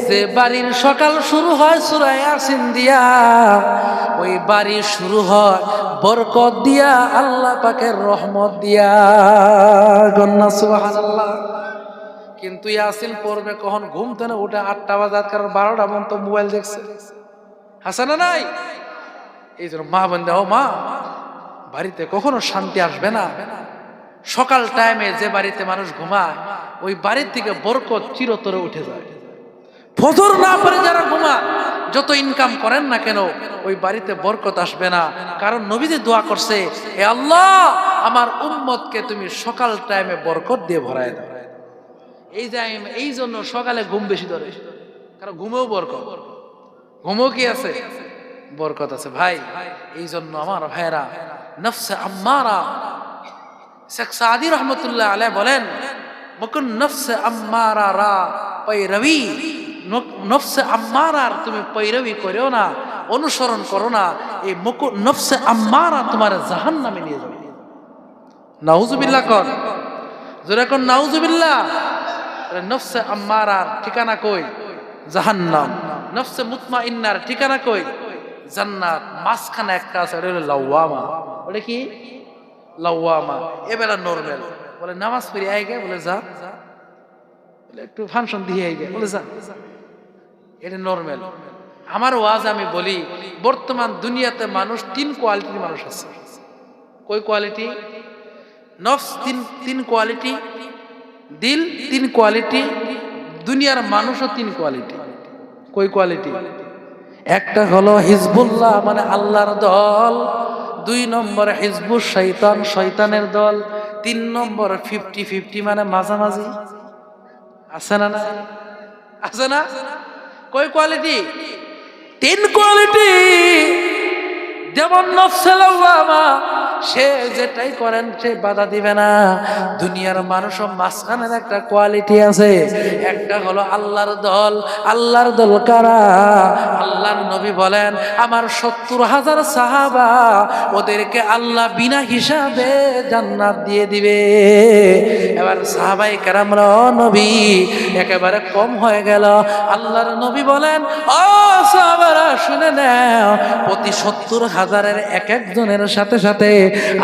যে বাড়ির সকাল শুরু হয় সূরা ইয়াসিন দিয়া, ওই বাড়ি শুরু হয় বরকত দিয়া, আল্লাহ পাকের রহমত দিয়া। গন্না সুবহানাল্লাহ। কিন্তু ইয়াসিন পড়বে কখন? ঘুম থেকে উঠে 8টা বাজার, কারণ 12টা পর্যন্ত মোবাইল দেখছে। হাসানা নাই? এই জন্য মা বন্ধে, ও মা, বাড়িতে কখনো শান্তি আসবে না। সকাল টাইমে যে বাড়িতে মানুষ ঘুমায় ওই বাড়ির থেকে বরকত চিরতরে উঠে যায়। ফজর না পড়ে যারা ঘুমায়, যত ইনকাম করেন না কেন, ওই বাড়িতে বরকত আসবে না। কারণ নবীজি দোয়া করছে, হে আল্লাহ আমার উম্মতকে তুমি সকাল টাইমে বরকত দিয়ে ভরায় দাও। এই জন্য সকালে ঘুম বেশি ধরে, কারণ ঘুমেও বরকত। ঘুমেও কি আছে? বরকত আছে। ভাই এই জন্য আমার ভাইরা, নফসে আম্মারা, শেখ সাদি রহমতুল্লাহ আলাইহি বলেন, মুকুন নফসে আম্মারা রা পৈরবি, নফসে আম্মারার তুমি পৈরবি করো না, অনুসরণ করো না। এই মুকুন নফসে আম্মারা তোমার জাহান্নামে নিয়ে যাবে। নাউজুবিল্লাহ কর, জোরে কোন নাউজুবিল্লাহ। নফসে আম্মারার ঠিকানা কই? জাহান্নাম। নফসে মুতমাইন্নার ঠিকানা কই? জান্নাত। মাঝখানে একটা আছে, ওটা হলো লাওয়ামা। ওটা কি? লাওয়ামা। এবেলা নরমাল বলে নামাজ পড়ি আইগে, বলে যা, বলে একটু ফাংশন দিয়ে আইগে, বলে যা। এটা নরমাল। আমার ওয়াজ আমি বলি, বর্তমান দুনিয়াতে মানুষ 3 কোয়ালিটির মানুষ আছে। কই কোয়ালিটি? নফস 3 কোয়ালিটি, দিল 3 কোয়ালিটি, দুনিয়ার মানুষও 3 কোয়ালিটি। কই কোয়ালিটি? একটা হলো হিজবুল্লাহ মানে আল্লাহর দল, 2 নম্বর হিজবুশ শয়তান, শয়তানের দল, 3 নম্বর 50-50 মানে মাঝামাঝি। আছে না? না আছে না? কয় কোয়ালিটি? 3 কোয়ালিটি। যেমন নফসে লাওয়ামা, সে যেটাই করেন সে বাধা দিবে না। দুনিয়ার মানুষও মাঝখানের একটা কোয়ালিটি আছে, একটা হলো আল্লাহর দল। আল্লাহর দল কারা? আল্লাহর নবী বলেন, আমার 70,000 সাহাবা, ওদেরকে আল্লাহ বিনা হিসাবে জান্নাত দিয়ে দিবে। এবার সাহাবায়ে কেরামরা, ও নবী একেবারে কম হয়ে গেল। আল্লাহর নবী বলেন, ও সাহাবারা শুনে নাও, প্রতি 70,000-এর এক একজনের সাথে সাথে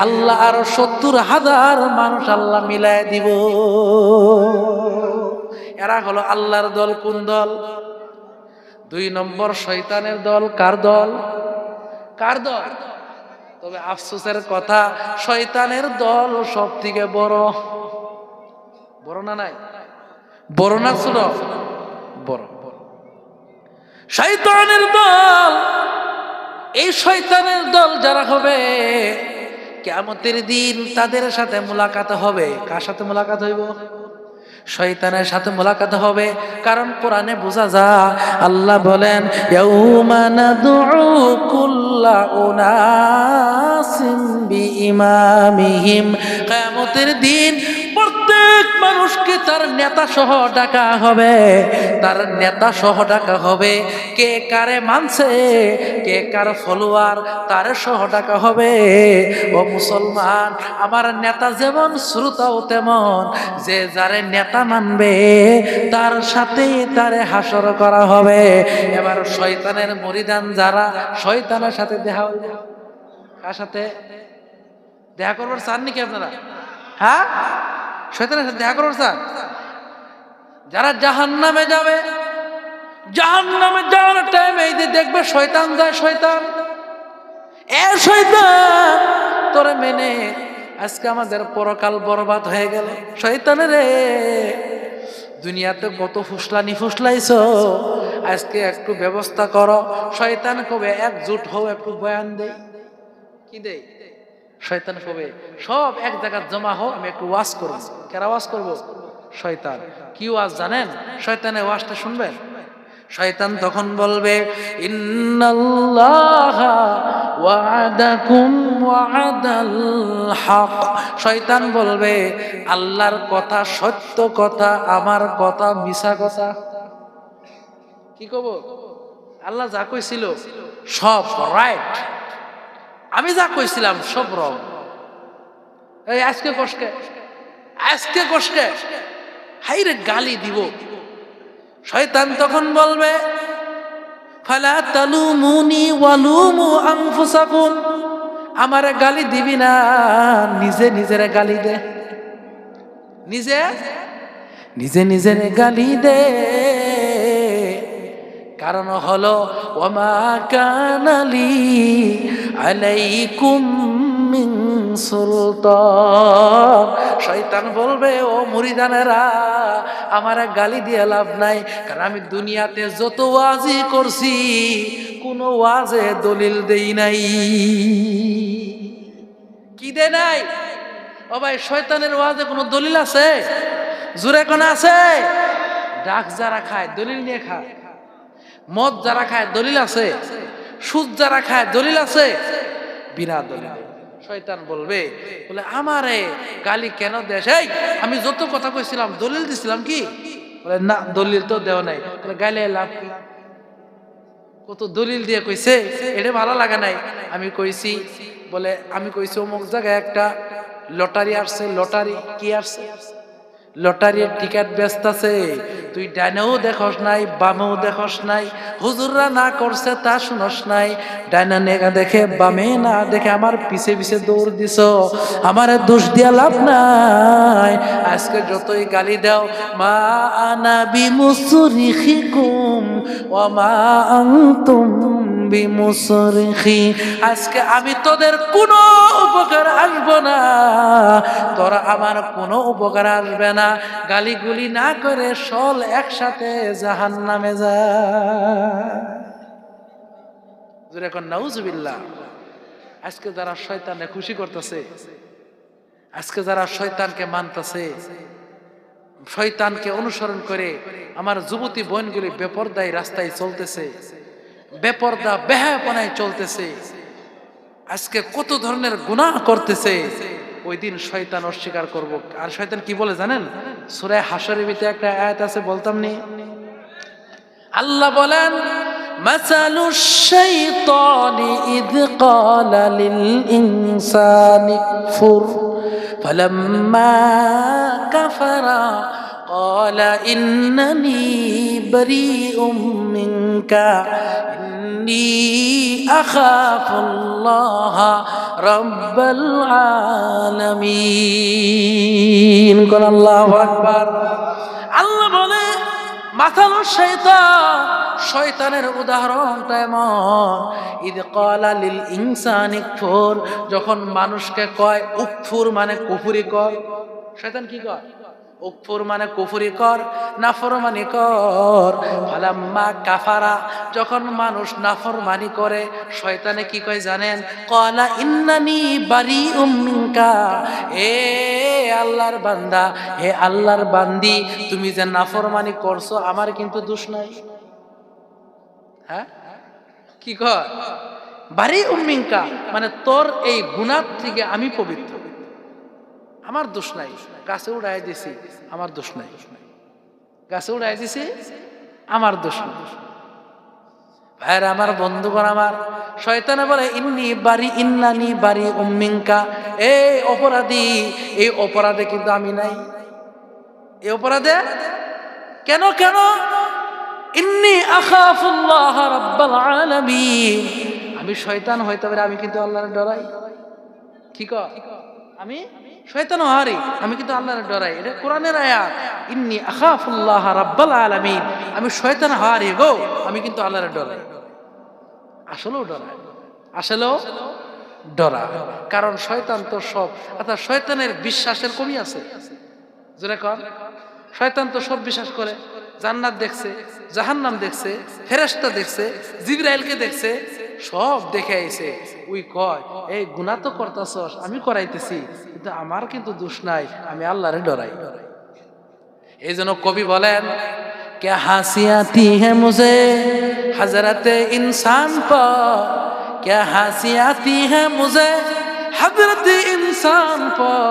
আল্লাহ আরো 70,000 মানুষ আল্লাহ মিলায় দিব। এরা হলো আল্লাহর দল। কোন দল? 2 নম্বর শয়তানের দল। কার দল? কার দল? তবে আফসোসের কথা, শয়তানের দল সব থেকে বড়। বড় না? নাই বড় না ছোট? বড়। শয়তানের দল, এই শয়তানের দল যারা হবে কিয়ামতের দিন তাদের সাথে মুলাকাত হবে। কার সাথে মুলাকাত হইব? শয়তানের সাথে মুলাকাত হবে। কারণ কোরআনে বোঝা যায়, আল্লাহ বলেন ইয়াউমা নাদউ কুল্লা উনাসিম বিইমামিহিম, কিয়ামতের দিন প্রত্যেক মানুষকে তার নেতা সহ ডাকা হবে। তার নেতা সহ ডাকা হবে। কে কারে মানছে, কে কার ফলোয়ার, তার সহ ডাকা হবে। ও মুসলমান, আমার নেতা যেমন শ্রোতাও তেমন। যে যারে নেতা মানবে তার সাথে তারে হাসর করা হবে। এবার শয়তানের মুরিদান যারা, শয়তানের সাথে দেখা হইবে। কার সাথে দেখা করবার চান নাকি আপনারা? হ্যাঁ, শয়তানের সাথে দেখা করবার চান? যারা জাহান্নামে যাবে, জাহান্নামে যাওয়ার টাইমে এই যে দেখবে শয়তান যায়, শয়তান এ শয়তান তোরে মেনে আজকে আমাদের পরকাল বরবাদ হয়ে গেল। শয়তানের রে, দুনিয়াতে কত ফুসলানি ফুসলাইছো, আজকে একটু ব্যবস্থা করো। শয়তান কবে একজোট হও, একটু বয়ান দেই। কি দেই? শয়তান কবে সব এক জায়গায় জমা হও, আমি একটু ওয়াজ করব। কেরা ওয়াজ করব? শয়তান। কি ওয়াজ জানেন? শয়তানের ওয়াজটা শুনবেন। শয়তান তখন বলবে ইন্নাল্লাহা ওয়া'দাকুম ওয়া'দাল হক। শয়তান বলবে আল্লাহর কথা সত্য কথা, আমার কথা মিছা কথা। কি কব? আল্লাহ যা কইছিল সব রাইট, আমি যা কইছিলাম সব রং। এই আজকে কষ্টে, আজকে কষ্টে হাইরে গালি দিব। শয়তান তখন বলবে ফালা তালুমুনি ওয়ালুমু আনফুসাকুম, আমারে গালি দিবি না, নিজে নিজেরে গালি দে। নিজে নিজে নিজের গালি দে। কারণ হলো ওয়ামা কানালি আলাইকুম মিন সুলতান। শয়তান বলবে ও মুরিদানেরা, আমার গালি দিয়ে লাভ নাই, কারণ আমি দুনিয়াতে যত ওয়াজি করছি কোনো ওয়াজে দলিল দেই নাই। কি দে নাই? ও ভাই, শয়তানের ওয়াজে কোনো দলিল আছে? জোরে কোন আছে? ডাক যারা খায় দলিল নিয়ে খায়, মদ যারা খায় দলিল আছে, সুদ যারা খায় দলিল আছে, বিনা দলিল। শয়তান বলবে বলে আমারে গালি কেন দেশ? এই আমি যত কথা কইছিলাম দলিল দিছিলাম কি? বলে না, দলিল তো দেওয়া নাই। বলে গাইলে লাভ কি? কত দলিল দিয়ে কইছে, এটা ভালো লাগে নাই। আমি কইছি, বলে আমি কইছি অমুক জায়গায় একটা লটারি আসছে। লটারি কি আসছে? লটারির টিকিট বেচতাছে। তুই ডাইনেও দেখস নাই, বামেও দেখস নাই, হুজুররা না করছে তা শুনস নাই। ডাইনা নেগা দেখে, বামে না দেখে আমার পিছে পিছে দৌড় দিছ। আমারে দোষ দিয়া লাভ নাই। আজকে যতই গালি দাও, মা আনা বিমুসরিখিকুম ওয়া মা আনতুম বিমুসরিখি, আজকে আমি তোদের কোনো উপকার আসবো না, তোরা আমার কোনো উপকার আসবে না। গালিগুলি না করে চল একসাথে জাহান্নামে যা। জোরে কোন নাউজুবিল্লাহ। আজকে যারা শয়তানে খুশি করতেছে, আজকে যারা শয়তানকে মানতেছে, শয়তানকে অনুসরণ করে আমার যুবতী বোনগুলি বেপরদায় রাস্তায় চলতেছে, বেপরদা বেহায়াপনায় চলতেছে, আজকে কত ধরনের গুনাহ করতেছে, ওই দিন শয়তান অস্বীকার করব। আর শয়তান কি বলে জানেন? সূরা হাশরের ভিতরে একটা আয়াত আছে, বলতাম নি? আল্লাহ বলেন মাসালুশ শাইতানি ইয ক্বালা লিল ইনসানি কুফর ফালাম্মা কাফারা ক্বালা ইন্নানি বারীউম মিনকা ইন্নী আখাফুল্লাহ রাব্বাল আলামিন। কোন আল্লাহু আকবার। আল্লাহ বলে মাথানো শয়তানের উদাহরণটা এমন, ইদ ক্বালা লিল ইনসানি কুফর, যখন মানুষকে কয় উকফুর মানে কুফরি কর। শয়তান কি কয়? উকফুর মানে কুফরি কর, নাফরমানি কর। ফালাম্মা কাফারা, যখন মানুষ নাফরমানি করে শয়তানে কি কয় জানেন? ক্বালা ইন্নানি বারিউম মিনকা, এ আল্লাহর বান্দা, হে আল্লাহর বান্দি, তুমি যে নাফরমানি করছো আমার কিন্তু দোষ নাই। হ্যাঁ, কি কয়? বারিউম মিনকা মানে তোর এই গুনাহ থেকে আমি পবিত্র, আমার দোষ নাই। গাছে উড়াই দিছি, আমার দোষ নাই। গাছে উড়াই দিছি, আমার দোষ নাই। ভাইরা আমার, বন্ধুগণ আমার, শয়তানে বলে ইন্নানি বারি উম্মিনকা, এই অপরাধী, এই অপরাধে কিন্তু আমি নাই। এই অপরাধে কেন কেন? ইন্নী আখাফুল্লাহ রাব্বাল আলামিন, আমি শয়তান হইতে পারে, আমি কিন্তু আল্লাহর ডরাই। কি কয়? আমি শয়তান হারি, আমি কিন্তু আল্লাহর ডরাই। এটা কোরআনের আয়াত। ইন্নী আখাফুল্লাহ রাব্বাল আলামিন, আমি শয়তান হারি গো, আমি কিন্তু আল্লাহর ডরাই। আসলেও ডরায়, আসলেও ডরা। কারণ শয়তান তো সব, অর্থাৎ শয়তানের বিশ্বাসের কমি আছে। জোরে কর, শয়তান তো সব বিশ্বাস করে। জান্নাত দেখছে, জাহান্নাম দেখছে, ফেরেশতা দেখছে, জিবরাইলকে দেখছে, সব দেখে আইছে। ওই কয় এই গুনাহ তো করতাছস, আমি করাইতেছি, কিন্তু আমার কিন্তু দোষ নাই, আমি আল্লাহরে ডরাই। এই জন্য কবি বলেন, क्या हंसी आती है मुझे हजरत इंसान पर, क्या हंसी आती है मुझे हजरत इंसान पर,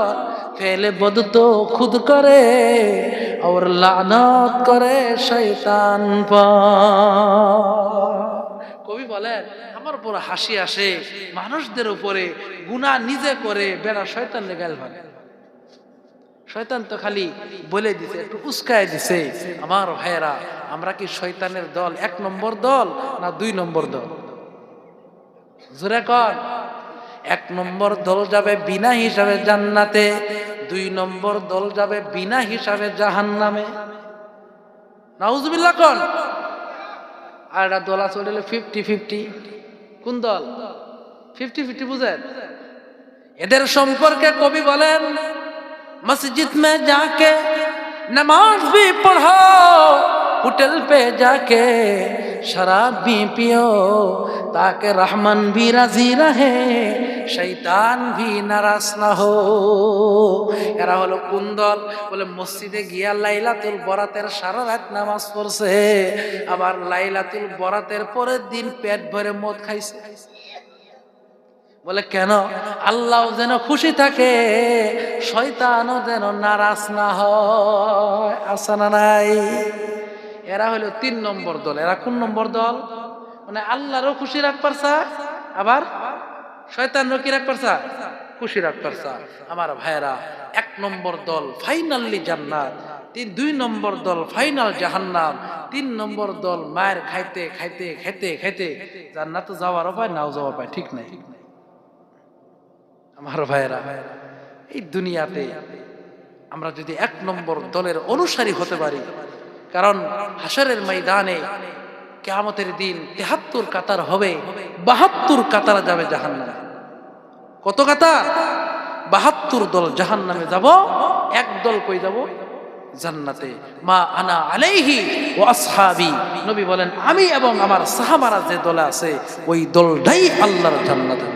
फेले बद तो खुद करे और लानत करे शैतान पर। কবি বলেন আমার উপর হাসি আসে মানুষদের উপরে, গুনাহ নিজে করে বেড়া শয়তান গাল ভাঙে। শয়তান তো খালি বলে দিছে, একটু উস্কায় দিছে। আমার ভাইয়েরা, আমরা কি শয়তানের দল 1 নম্বর দল না 2 নম্বর দল? জোরে কর। 1 নম্বর দল যাবে বিনা হিসাবে জান্নাতে, 2 নম্বর দল যাবে বিনা হিসাবে জাহান্নামে। নাউজুবিল্লাহ কোন? আর একটা দল আছে, ওটা 50-50। কোন দল? 50-50 বুঝেন? এদের সম্পর্কে কবি বলেন, मस्जिद में जाके नमाज भी पढ़ो, होटल पे जाके शराब भी पियो, ताकि रहमान भी राजी रहे, शैतान भी नाराज ना हो। এরা হলো কোন দল? বলে মসজিদে গিয়া লাইলাতুল বরাতের সারা রাত নামাজ পড়ছে, আবার লাইলাতুল বরাতের পরের দিন পেট ভরে মদ খাইছে। বলে কেন? আল্লাহ যেন খুশি থাকে, শয়তানও যেন নারাজ না হয়। আছে না নাই? এরা হলো 3 নম্বর দল। এরা কোন নম্বর দল? মানে আল্লাহরও খুশি রাখবার চায়, আবার শয়তানরও কি রাখবার চায়? খুশি রাখবার চায়। আমার ভাইয়েরা, 1 নম্বর দল ফাইনালি জান্নাত, 2 নম্বর দল ফাইনাল জাহান্নাম, 3 নম্বর দল মায়ের খাইতে খাইতে খাইতে খাইতে জান্নাতে যাওয়ারও পায়, নাও যাওয়ার পায়। ঠিক নাই? আমার ভাইয়েরা, এই দুনিয়াতে আমরা যদি 1 নম্বর দলের অনুসারী হতে পারি, কারণ হাশরের ময়দানে কিয়ামতের দিন 73 কাতার হবে, 72 কাতার যাবে জাহান্নামে। কত কাতার? 72 দল জাহান্নামে যাব, 1 দল কই যাব? জান্নাতে। মা আনা আলাইহি ওয়া আসহাবি, নবী বলেন আমি এবং আমার সাহাবারা যে দলে আছে ওই দলটাই আল্লাহর জান্নাতে।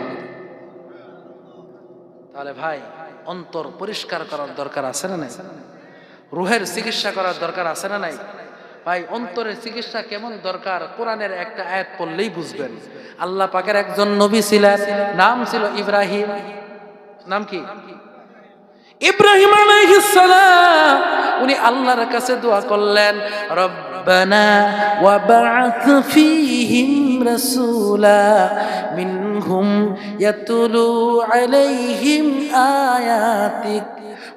তাহলে ভাই, অন্তর পরিষ্কার করার দরকার আছে না নাই? রুহের চিকিৎসা করার দরকার আছে না নাই? ভাই, অন্তরের চিকিৎসা কেমন দরকার কোরআনের একটা আয়াত পড়লেই বুঝবেন। আল্লাহ পাকের একজন নবী ছিলেন, নাম ছিল ইব্রাহিম। নাম কি? ইব্রাহিম আলাইহিস সালাম। উনি আল্লাহর কাছে দোয়া করলেন, রব্বানা ওয়া বা'আথ ফীহিম রাসূলা মিনহুম ইয়াতুলু আলাইহিম আয়াতিক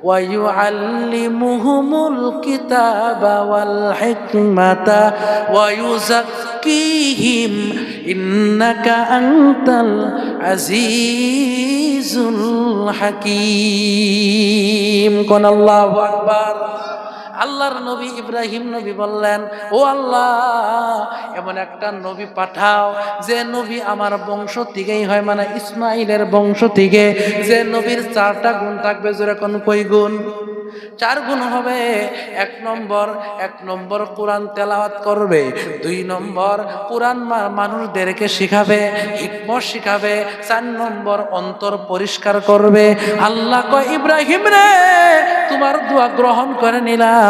ওয়া ইউআল্লিমুহুমুল কিতাবা ওয়াল হিকমাতা ওয়া وزكيهم إنك أنت العزيز الحكيم قال الله أكبر আল্লাহর নবী ইব্রাহিম নবী বললেন, ও আল্লাহ, এমন একটা নবী পাঠাও যে নবী আমার বংশ থেকেই হয়, মানে ইসমাইলের বংশ থেকে, যে নবীর 4টা গুণ থাকবে। যেরকম কই গুণ? 4 গুণ হবে। এক নম্বর কোরআন তেলাওয়াত করবে, 2 নম্বর কোরআন মানুষদেরকে শিখাবে, হিকমত শিখাবে, 4 নম্বর অন্তর পরিষ্কার করবে। আল্লাহ কয়, ইব্রাহিম রে, তোমার দোয়া গ্রহণ করে নিলাম,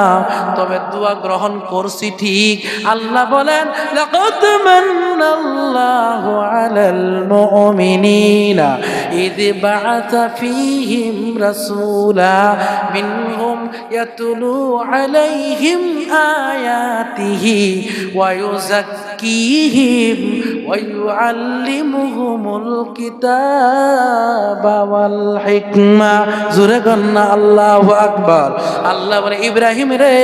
তবে দোয়া গ্রহণ করছি ঠিক। আল্লাহ বলেন, লাকাদ মান্নাল্লাহু আলাল মুমিনিনা ইয বা'আসা ফীহিম রাসূলা মিনহুম ইয়াতলু আলাইহিম আয়াতিহি ওয়া ইউযাক্কিহিম ওয়া ইউআল্লিমুহুমুল কিতাবা ওয়াল হিকমা। জোরে কন্না আল্লাহু আকবার। আল্লাহ বলে, ইব্রাহিম রে,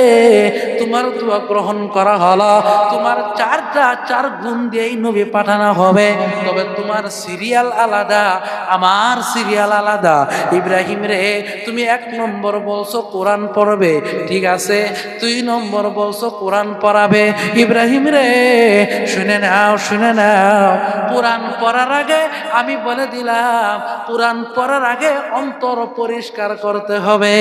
তোমার দোয়া গ্রহণ করা হলো, তোমার 4 গুণ দিয়েই নবী পাঠানো হবে, তবে তোমার সিরিয়াল আলাদা, আমার সিরিয়াল আলাদা। ইব্রাহিম রে, তুমি 1 নম্বর বলছো কোরআন পড়বে, ঠিক আছে, 2 নম্বর বলছো কোরআন পড়াবে। ইব্রাহিম রে, শুনে নাও, কোরআন পড়ার আগে আমি বলে দিলাম, কোরআন পড়ার আগে অন্তর পরিষ্কার করতে হবে।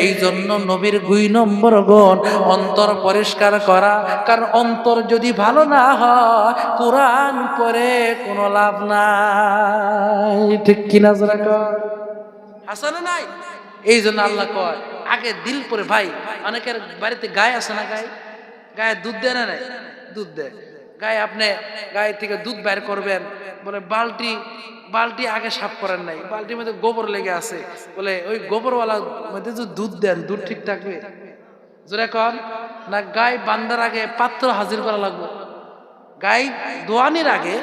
এই জন্য নবীর 2 নম্বর গুণ অন্তর পরিষ্কার করা। কারণ অন্তর যদি ভালো না হয়, কোরআন পড়ে কোনো লাভ নাই। ঠিক কিনা জোরে কর? হাসানে নাই? এই জন্য আল্লাহ কয়, আগে দিল পরে। ভাই, অনেকের বাড়িতে গায়ে আছে না, গায়ে দুধ দেয় না? নাই, দুধ দেয় গায়ে। আপনি গায়ে থেকে দুধ বের করবেন, বলে বালতি আগে সাফ করেন নাই, বালতির মধ্যে গোবর লেগে আছে, বলে ওই গোবরওয়ালা মধ্যে যদি দুধ দেন, দুধ ঠিক থাকবে? জোরে কন না? গায়ে বান্ধার আগে পাত্র হাজির করা লাগবে। গায়ে দোয়ানির আগে,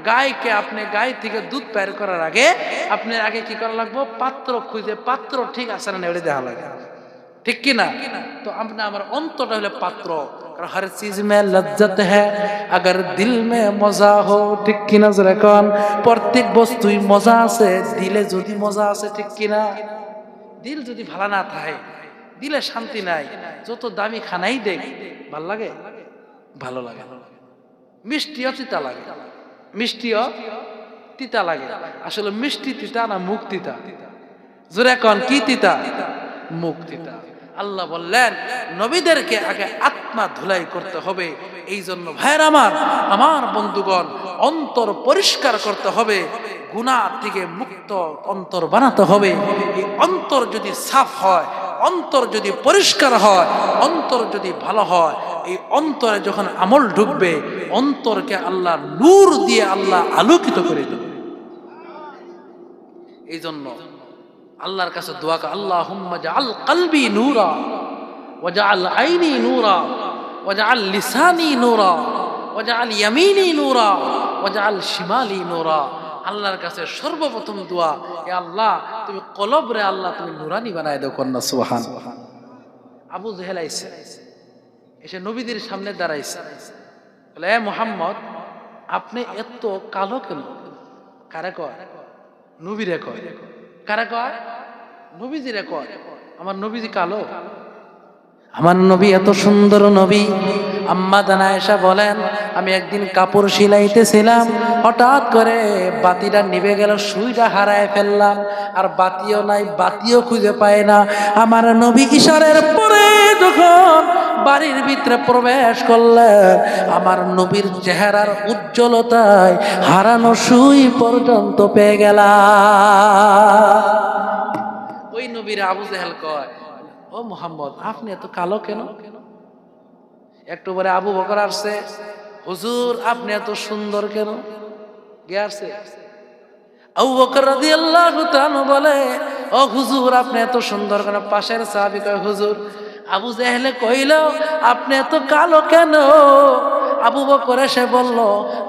গায়কে আপনি গায়ে থেকে দুধ বের করার আগে আপনার আগে কি করা লাগবে? পাত্র খুঁজে, পাত্র ঠিক আছে না এটা দেখা লাগে, ঠিক কিনা? তো আমার অন্তরটা হলে পাত্র। हर चीज में लज्जत है अगर दिल में मजा हो। ঠিক কিনা জোরে কোন? প্রত্যেক বস্তুই মজা আছে, দিলে যদি মজা আছে, ঠিক কিনা? দিল যদি ভালো না থাকে, দিলে শান্তি নাই, যত দামি খানাই দেখ, ভাল লাগে? ভালো লাগে। মিষ্টিও তিতা লাগে, মিষ্টিও তিতা লাগে। আসলে মিষ্টি তিতা না মুখ তিতা? জোরে কোন, কি তিতা? মুখ তিতা। আল্লাহ বললেন, নবীদেরকে আগে আত্মা ধুলাই করতে হবে। এই জন্য ভাইয়ের আমার বন্ধুগণ, অন্তর পরিষ্কার করতে হবে, গুনাহ থেকে মুক্ত অন্তর বানাতে হবে। এই অন্তর যদি সাফ হয়, অন্তর যদি পরিষ্কার হয়, অন্তর যদি ভালো হয়, এই অন্তরে যখন আমল ঢুকবে, অন্তরকে আল্লাহ নূর দিয়ে আল্লাহ আলোকিত করে দেবে। এই জন্য আল্লাহর কাছে দোয়া কর, আল্লাহুম্মা জাআল কলবি নূরা ওয়া জাআল আইনি নূরা ওয়া জাআল লিসানি নূরা ওয়া জাআল ইয়ামিনি নূরা ওয়া জাআল শিমালি নূরা। আল্লাহর কাছে সর্বপ্রথম দোয়া, এ আল্লাহ, তুমি কলবরে আল্লাহ তুমি নূরানি বানায় দাও। কন্যা সুবহানাল্লাহ। আবু জেহেল আইছে, এসে নবীদের সামনে দাঁড়াইছে, বলে, এ মুহাম্মদ, আপনি এত কালো কেন? কারে কয়? নবীরে কয়। কারে কয়? নবীজিরে কয়। আমার নবীজি কালো? আমার নবী এত সুন্দর নবী। আম্মা জান আয়েশা বলেন, আমি একদিন কাপড় সিলাইতেছিলাম, হঠাৎ করে বাতিটা নিভে গেল, সুইটা হারায় ফেললাম, আর বাতিও নাই, বাতিও খুঁজে পায় না। আমার নবী ইশারের পরে যখন বাড়ির ভিতরে প্রবেশ করলেন, আমার নবীর চেহারার উজ্জ্বলতায় হারানো সুই পর্যন্ত পেয়ে গেলাম। ওই নবীর আবু জেহেল কয়, ও মুহাম্মদ, আপনি এত কালো কেন? একটু পরে আবু বকর আসছে, হুজুর আপনি এত সুন্দর কেন? গেছে আবু বকর রাদিয়াল্লাহু তাআলা বলে, ও হুজুর আপনি এত সুন্দর কেন? পাশের সাহাবী কয়, হুজুর, আবু জেহেলে কইল, আপনি এত কালো কেন? আবু বকর এসে বলল,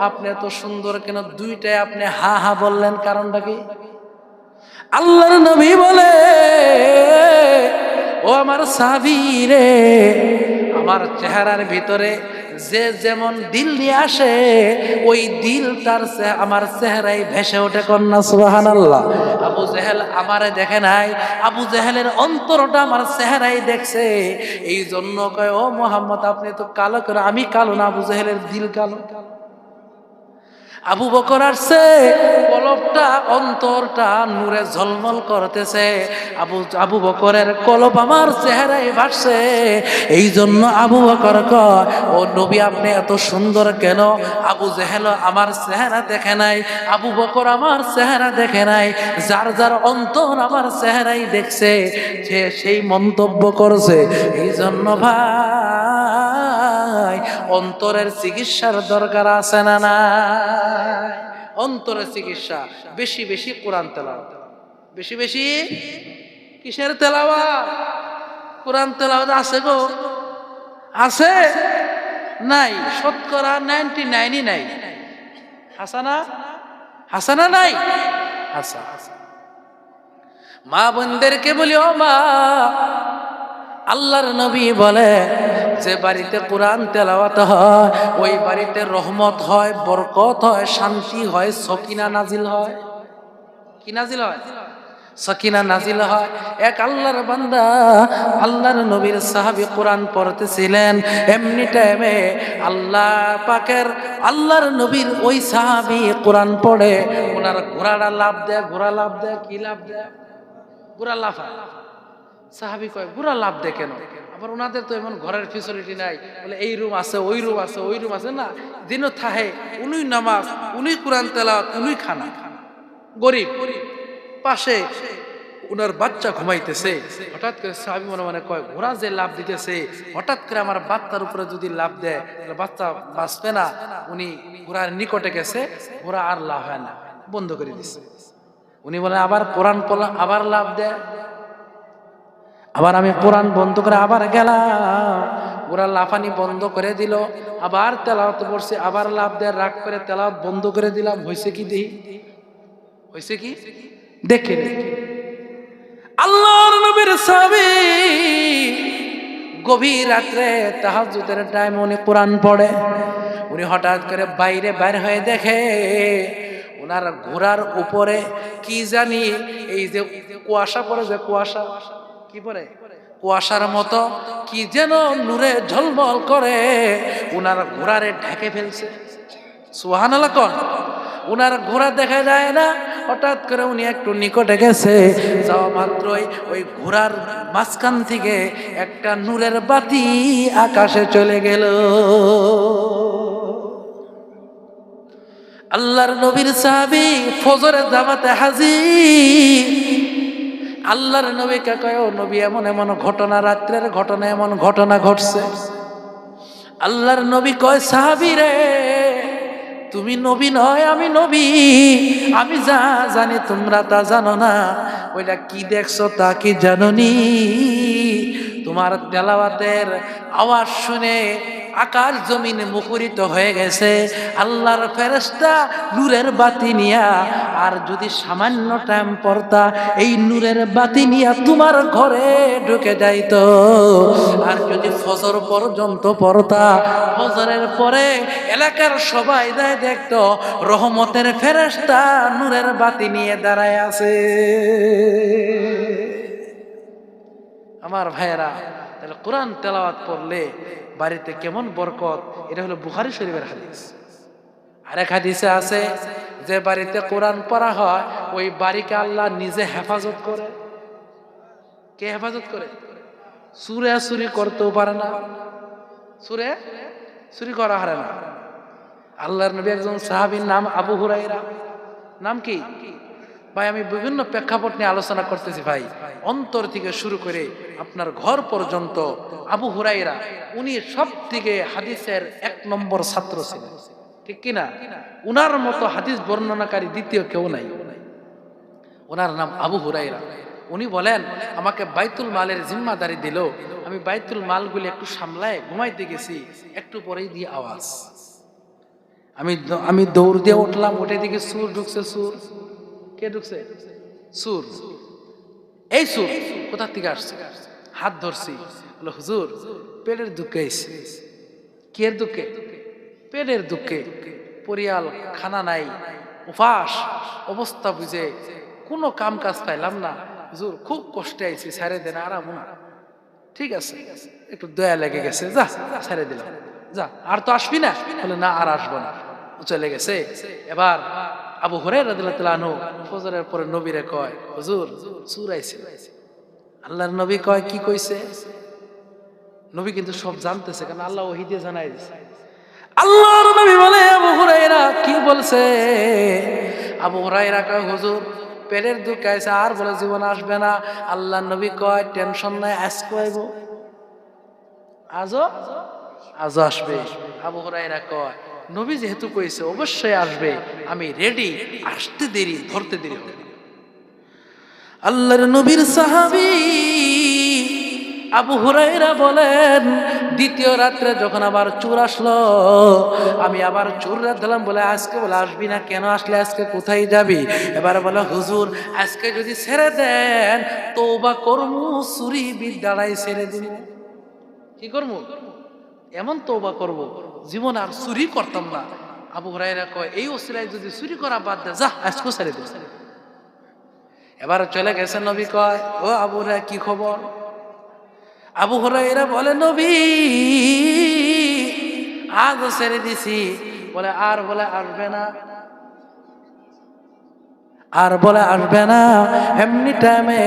আপনি এত সুন্দর কেন? দুইটাই আপনি হা হা বললেন, কারণটা কি? আল্লাহর নবী বলে, ও আমার সাহাবী রে, আমার চেহারার ভিতরে যে যেমন দিল নিয়ে আসে ওই দিল তার আমার চেহারায় ভেসে ওঠে। কন্যা সুবহানাল্লাহ। আবু জেহেল আমারে দেখে নাই, আবু জেহেলের অন্তরটা আমার চেহারায় দেখছে। এই জন্য কয়, ও মুহাম্মদ আপনি তো কালো করে। আমি কালো না, আবু জেহেলের দিল কালো। আবু বকর আসছে, কলবটা অন্তরটা নূরে ঝলমল করতেছে। আবু বকরের কলব আমার চেহারায় ভাসছে। এই জন্য আবু বকর কয়, ও নবী আপনি এত সুন্দর কেন? আবু জেহেল আমার চেহারা দেখে নাই, আবু বকর আমার চেহারা দেখে নাই। যার যার অন্তর আমার চেহারাই দেখছে, সেই মন্তব্য করছে। এই জন্য ভাই অন্তরের চিকিৎসার দরকার আছে না নাই? অন্তরের চিকিৎসা বেশি বেশি কোরআন তেলাওয়াত, বেশি বেশি কিসের তেলাওয়াত? কোরআন তেলাওয়াত আছে গো, আছে নাই? শতকরা 99 নাই। হাসানা হাসানা নাই, হাসা। মা বোনদেরকে বলি, ও মা, আল্লাহর নবী বলে যে বাড়িতে কোরআন তেলাওয়াত হয় ওই বাড়িতে রহমত হয়, বরকত হয়, শান্তি হয়, সকিনা নাজিল হয়। কি নাজিল হয়? সকিনা নাজিল হয়। এক আল্লাহর বান্দা, আল্লাহর নবীর সাহাবী কোরআন পড়তেছিলেন, এমনি টাইমে আল্লাহ পাকের আল্লাহর নবীর ওই সাহাবী কোরআন পড়ে, ওনার ঘোড়াটা লাভ দেয়। ঘোড়া লাভ দেয়, কি লাভ দেয়? ঘোড়া লাফায়। সাহাবী কয়, ঘোড়া লাভ দেয় কেন? আবার ওনাদের তো এমন ঘরের ফেসিলিটি নাই, বলে এই রুম আছে, ওই রুম আছে, ওই রুম আছে না। দিনও থাহে উনি নামাজ, উনি কোরআন তেলাওয়াত, উনি খানা। গরিব, পাশে উনার বাচ্চা ঘুমাইতেছে। হঠাৎ করে সাহাবী মনে মনে কয়, ঘোড়া যে লাভ দিতেছে, হঠাৎ করে আমার বাচ্চার উপরে যদি লাভ দেয় তাহলে বাচ্চা বাঁচবে না। উনি ঘোড়ার নিকটে গেছে, ঘোড়া আর লাভ হয় না, বন্ধ করে দিচ্ছে। উনি বলে আবার কোরআন পড়লাম, আবার লাভ দেয়। আবার আমি কোরআন বন্ধ করে আবার গেলাম, ওরা লাফানি বন্ধ করে দিল। আবার তেলাওয়াত পড়ছে, আবার লাভ দেয়। রাগ করে তেলাওয়াত বন্ধ করে দিলাম। হয়েছে কি দেখি, হয়েছে কি দেখে। আল্লাহর নবীর সাহাবী গভীর রাত্রে তাহাজ্জুদের টাইম উনি কোরআন পড়ে। উনি হঠাৎ করে বাইরে বাইর হয়ে দেখে ওনার ঘোড়ার উপরে কি জানি এই যে কুয়াশা পড়ে, যে কুয়াশা কি পরে, কুয়াশার মতো কি যেন নূরে ঝলমল করে উনার ঘোড়ারে ঢেকে ফেলছে। সুবহানাল্লাহ কোন? উনার ঘোড়া দেখা যায় না। হঠাৎ করে উনি একটু নিকটে গেছে, যাওয়া মাত্রই ওই ঘোড়ার মাঝখান থেকে একটা নূরের বাতি আকাশে চলে গেল। আল্লাহর নবীর সাহাবী ফজরের জামাতে হাজির। আল্লাহর নবীকে কয়, ও নবী এমন এমন ঘটনা, রাত্রের ঘটনা, এমন ঘটনা ঘটছে। আল্লাহর নবী কয়, সাহাবী রে, তুমি নবী নয়, আমি নবী। আমি যা জানি তোমরা তা জানো না। ওইটা কি দেখছো তা কি জানোনি? তোমার তেলাওয়াতের আওয়াজ শুনে আকাশ জমিন মুখরিত হয়ে গেছে। আল্লাহর ফেরেশতা নূরের বাতি নিয়া, আর যদি সামান্য টাইম পড়তা এই নূরের বাতি নিয়া তোমার ঘরে ঢুকে যাইতো। আর যদি ফজর পর্যন্ত পড়তা, ফজরের পরে এলাকার সবাই যায় দেখতো রহমতের ফেরেশতা নূরের বাতি নিয়ে দাঁড়ায় আছে। আমার ভাইয়েরা, তাহলে কোরআন তেলাওয়াত পড়লে বাড়িতে কেমন বরকত, এটা হলো বুখারী শরীফের হাদিস। আরেক হাদিসে আছে যে বাড়িতে কোরআন পড়া হয় ওই বাড়িকে আল্লাহ নিজে হেফাজত করে। কে হেফাজত করে? চুরে চুরি করতেও পারে না, চুরে চুরি করা হারে না। আল্লাহর নবী একজন সাহাবীর নাম আবু হুরায়রা। নাম কি ভাই? আমি বিভিন্ন প্রেক্ষাপট নিয়ে আলোচনা করতেছি ভাই, অন্তর থেকে শুরু করে আপনার ঘর পর্যন্ত। আবু হুরায়রা উনি সব থেকে হাদিসের 1 নম্বর ছাত্র ছিলেন, ঠিক কিনা? উনার মতো হাদিস বর্ণনাকারী দ্বিতীয় কেউ নাই। ওনার নাম আবু হুরায়রা। উনি বলেন, আমাকে বাইতুল মালের জিম্মাদারি দিল, আমি বাইতুল মালগুলি একটু সামলায় ঘুমাইতে গেছি, একটু পরেই দিয়ে আওয়াজ। আমি দৌড় দিয়ে উঠলাম, উঠে দিকে সুর ঢুকছে। সুর কে ঢুকছে? সুর। এই সুর কোথা থেকে আসছে? হাত ধরছি, বলে হুজুর পেটের দুঃখে আইছে। কের দুঃখে? পেটের দুঃখে। পরিয়াল খানা নাই, উপাস অবস্থা বুঝে কোনো কাম কাজ পাইলাম না, হুজুর খুব কষ্টে আইছি, ছেড়ে দেন, আরাম না। ঠিক আছে, একটু দয়া লেগে গেছে, যা ছেড়ে দিলাম, যা আর তো আসবি না। বলে না, আর আসবো না, চলে গেছে। এবার আবু হুরায়রা রাদিয়াল্লাহু তাআলা আনহু ফজরের পরে নবীরে কয়, হুজুর চোর আইছে। আল্লাহর নবী কয়, কি কইছে? নবী কিন্তু সব জানতেছে, কারণ আল্লাহ ওহী দিয়ে জানাই দিয়েছে। আল্লাহর নবী বলে, আবু হুরায়রা কি বলছে? আবু হুরায়রা কয়, হুজুর পেটের দুঃখ আইছে, আর বলে জীবন আসবে না। আল্লাহর নবী কয়, টেনশন নাই, আজকে আইব, আজও আসবে। আবু হুরায়রা কয়, নবী যেহেতু কইছে অবশ্যই আসবে, আমি রেডি, আসতে দেরি ধরতে দেরি হবে। আল্লাহর নবীর সাহাবী আবু হুরায়রা বলেন, দ্বিতীয় রাত্রে যখন আবার চোর আসলো, আমি আবার চোর দিলাম, বলে আজকে বলে আসবি না কেন? আসলে আজকে কোথায় যাবি? এবার বলে, হুজুর আজকে যদি ছেড়ে দেন তওবা করমু, চুরি বিদ্যালয় ছেড়ে দিব। কি করবো? এমন তওবা করব, জীবন আর চুরি করতাম না। আবু হুরায়রা কয়, এই ওসিলায় যদি চুরি করা বাদ দে, যা আজকে ছেড়ে দে। এবার চলে গেছে। নবী কয়, ও আবু হুরায়রা কি খবর? আবু হুরায়রা বলে, নবী আজও ছেড়ে দিছি। বলে আর বলে আসবে না, আর বলে আসবে না। এমনি টাইমে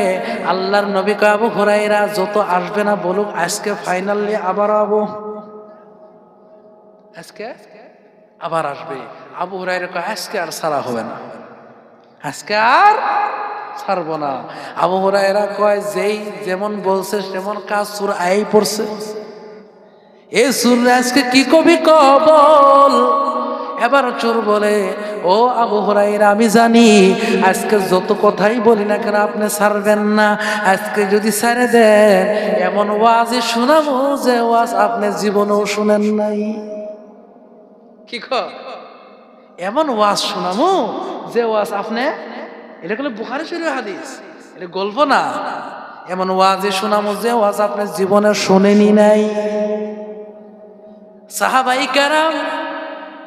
আল্লাহর নবী কয়, আবু হুরায়রা যত আসবে না বলুক, আজকে ফাইনালি আবার আবু, আজকে আবার আসবে। আবু হুরায়রা কয়, আজকে আর ছাড়া হবে না, আজকে আর ছাড়বো না। আবু হুরায়রা কয়, যেই যেমন বলছে তেমন কাজ, সূরা আই পড়ছে। এই সূরা আজকে কি কবি কবল। এবার চোর বলে, ও আবু হুরায়রা আমি জানি আজকে যত কথাই বলি না কেন আপনি ছাড়বেন না। আজকে যদি ছেড়ে দেন এমন ওয়াজই শোনাবো যে ওয়াজ আপনি জীবনেও শুনেন নাই। কি কয়? এমন ওয়াজ শোনাবো যে ওয়াজ আপনি, এটা হলো বুখারী শরীফের হাদিস, এটা গল্প না। এমন ওয়াজে শোনাবো যে ওয়াজ আপনি জীবনে শুনেনি নাই। সাহাবাই কেরাম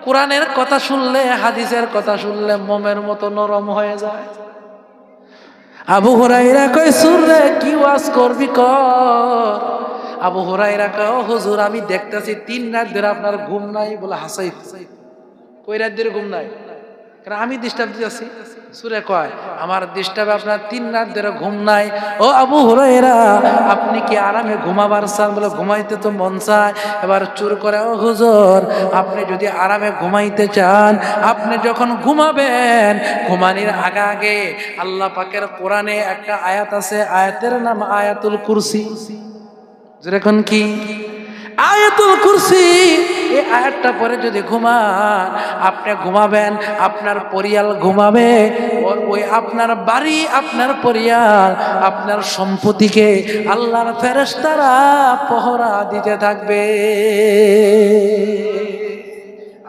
কোরআনের কথা শুনলে, হাদিসের কথা শুনলে মোমের মতো নরম হয়ে যায়। আবু হুরায়রা কয়, সুরে কি ওয়াজ করবি কর। আবু হুরায়রা কয়, ও হুজুর আমি দেখতেছি 3 রাত ধরে আপনার ঘুম নাই। বলে হাসাই, কই রাত ধরে ঘুম নাই? কারণ আমি ডিস্টার্ব দিয়েছি। সুরে কয়, আমার ডিস্টার্ব আপনার 3 রাত ধরে ঘুম নাই। ও আবু হুরায়রা আপনি কি আরামে ঘুমাবার চান? বলে ঘুমাইতে তো মন চায়। এবার চুর করে, ও হুজুর আপনি যদি আরামে ঘুমাইতে চান, আপনি যখন ঘুমাবেন ঘুমানির আগে আগে আল্লাহ পাকের কোরআনে একটা আয়াত আছে, আয়াতের নাম আয়াতুল কুরসি। যেরকম কি আয়াতুল কুরসি, এই আয়াতটা পরে যদি ঘুমান, আপনি ঘুমাবেন, আপনার পরিয়াল ঘুমাবে, ওই আপনার বাড়ি, আপনার পরিয়াল, আপনার সম্পত্তিকে আল্লাহর ফেরেশতারা পহরা দিতে থাকবে।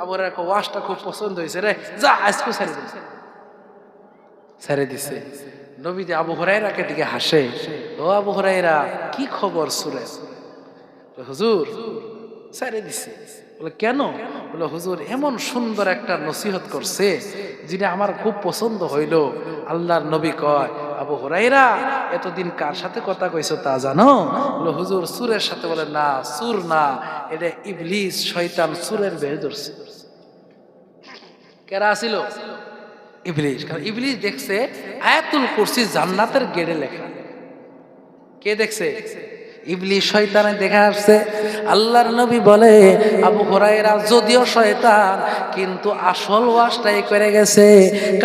আমার একটা ওয়াজটা খুব পছন্দ হয়েছে রে, যা আজকে ছেড়ে দিছে, ছেড়ে দিছে। নবীজি আবু হুরায়রাকে দিকে হাসে, ও আবু হুরায়রা কি খবর? সুরে হুজুর ছেড়ে দিছে। বলে কেন? বলে হুজুর এমন সুন্দর একটা নসিহত করছে যেটা আমার খুব পছন্দ হইল। আল্লাহর নবী কয়, আবু হুরায়রা এতদিন কার সাথে কথা কইছো তা জানো? বলে হুজুর সুরের সাথে। বলে না, সুর না, এটা ইবলিস শয়তান সুরের বেহে ধরছে। কেরা ছিল? ইবলিস। কারণ ইবলিস দেখছে আয়াতুল কুরসি জান্নাতের গেটে লেখা। কে দেখছে? ইবলিস শয়তানে দেখা আসছে। আল্লাহর নবী বলে, আবু হুরায়রা যদিও শয়তান কিন্তু আসল ওয়াজটাই করে গেছে,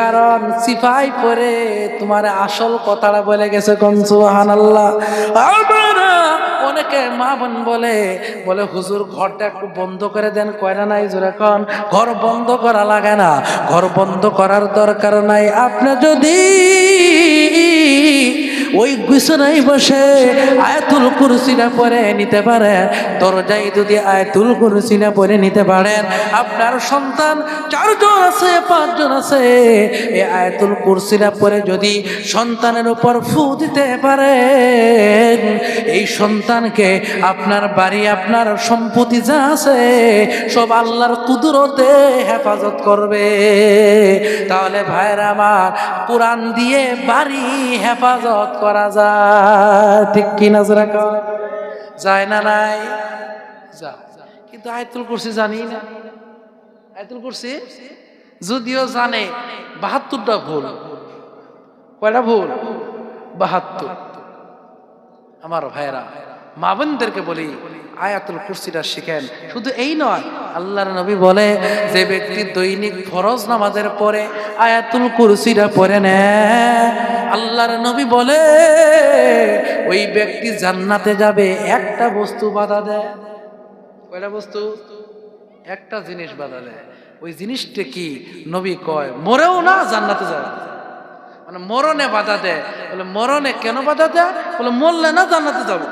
কারণ সিফাই পরে তোমার আসল কথাটা বলে গেছে। কোন সুবহানাল্লাহ। অনেকে মা বোন বলে, হুজুর ঘরটা একটু বন্ধ করে দেন। কয়না নাই জোরে কোন? ঘর বন্ধ করা লাগে না, ঘর বন্ধ করার দরকার নাই। আপনি যদি ওই বিছানায় বসে আয়াতুল কুরসিটা পড়ে নিতে পারেন, দরজায় যদি আয়াতুল কুরসিটা পড়ে নিতে পারেন, আপনার সন্তান 4 জন আছে 5 জন আছে, এই আয়াতুল কুরসিটা পড়ে যদি সন্তানের উপর ফু দিতে পারেন, এই সন্তানকে আপনার বাড়ি আপনার সম্পত্তি যা আছে সব আল্লাহর কুদরতে হেফাজত করবে। তাহলে ভাইরা আমার, কোরআন দিয়ে বাড়ি হেফাজত করা যায়, ঠিক কি না জোরে কও? যায় না? নাই যায়। কিন্তু আয়াতুল কুরসি জানি না। আয়াতুল কুরসি যদিও জানে 72টা ভুল। কয়টা ভুল? 72। আমার ভাইরা, মা বোনদেরকে বলি আয়াতুল কুরসিটা শিখেন। শুধু এই নয়, আল্লাহর নবী বলে যে ব্যক্তি দৈনিক ফরজ নামাজের পরে আয়াতুল কুরসিটা পড়ে নেয়, আল্লাহর নবী বলে ওই ব্যক্তি জান্নাতে যাবে। একটা বস্তু বাধা দেয়। কয়টা বস্তু? একটা জিনিস বাধা দেয়। ওই জিনিসটা কি? নবী কয় মরেও না জান্নাতে যাবে। মানে মরণে বাধা দেয়। বলে মরণে কেন বাধা দেয়? বলে মরলে না জান্নাতে যাবো।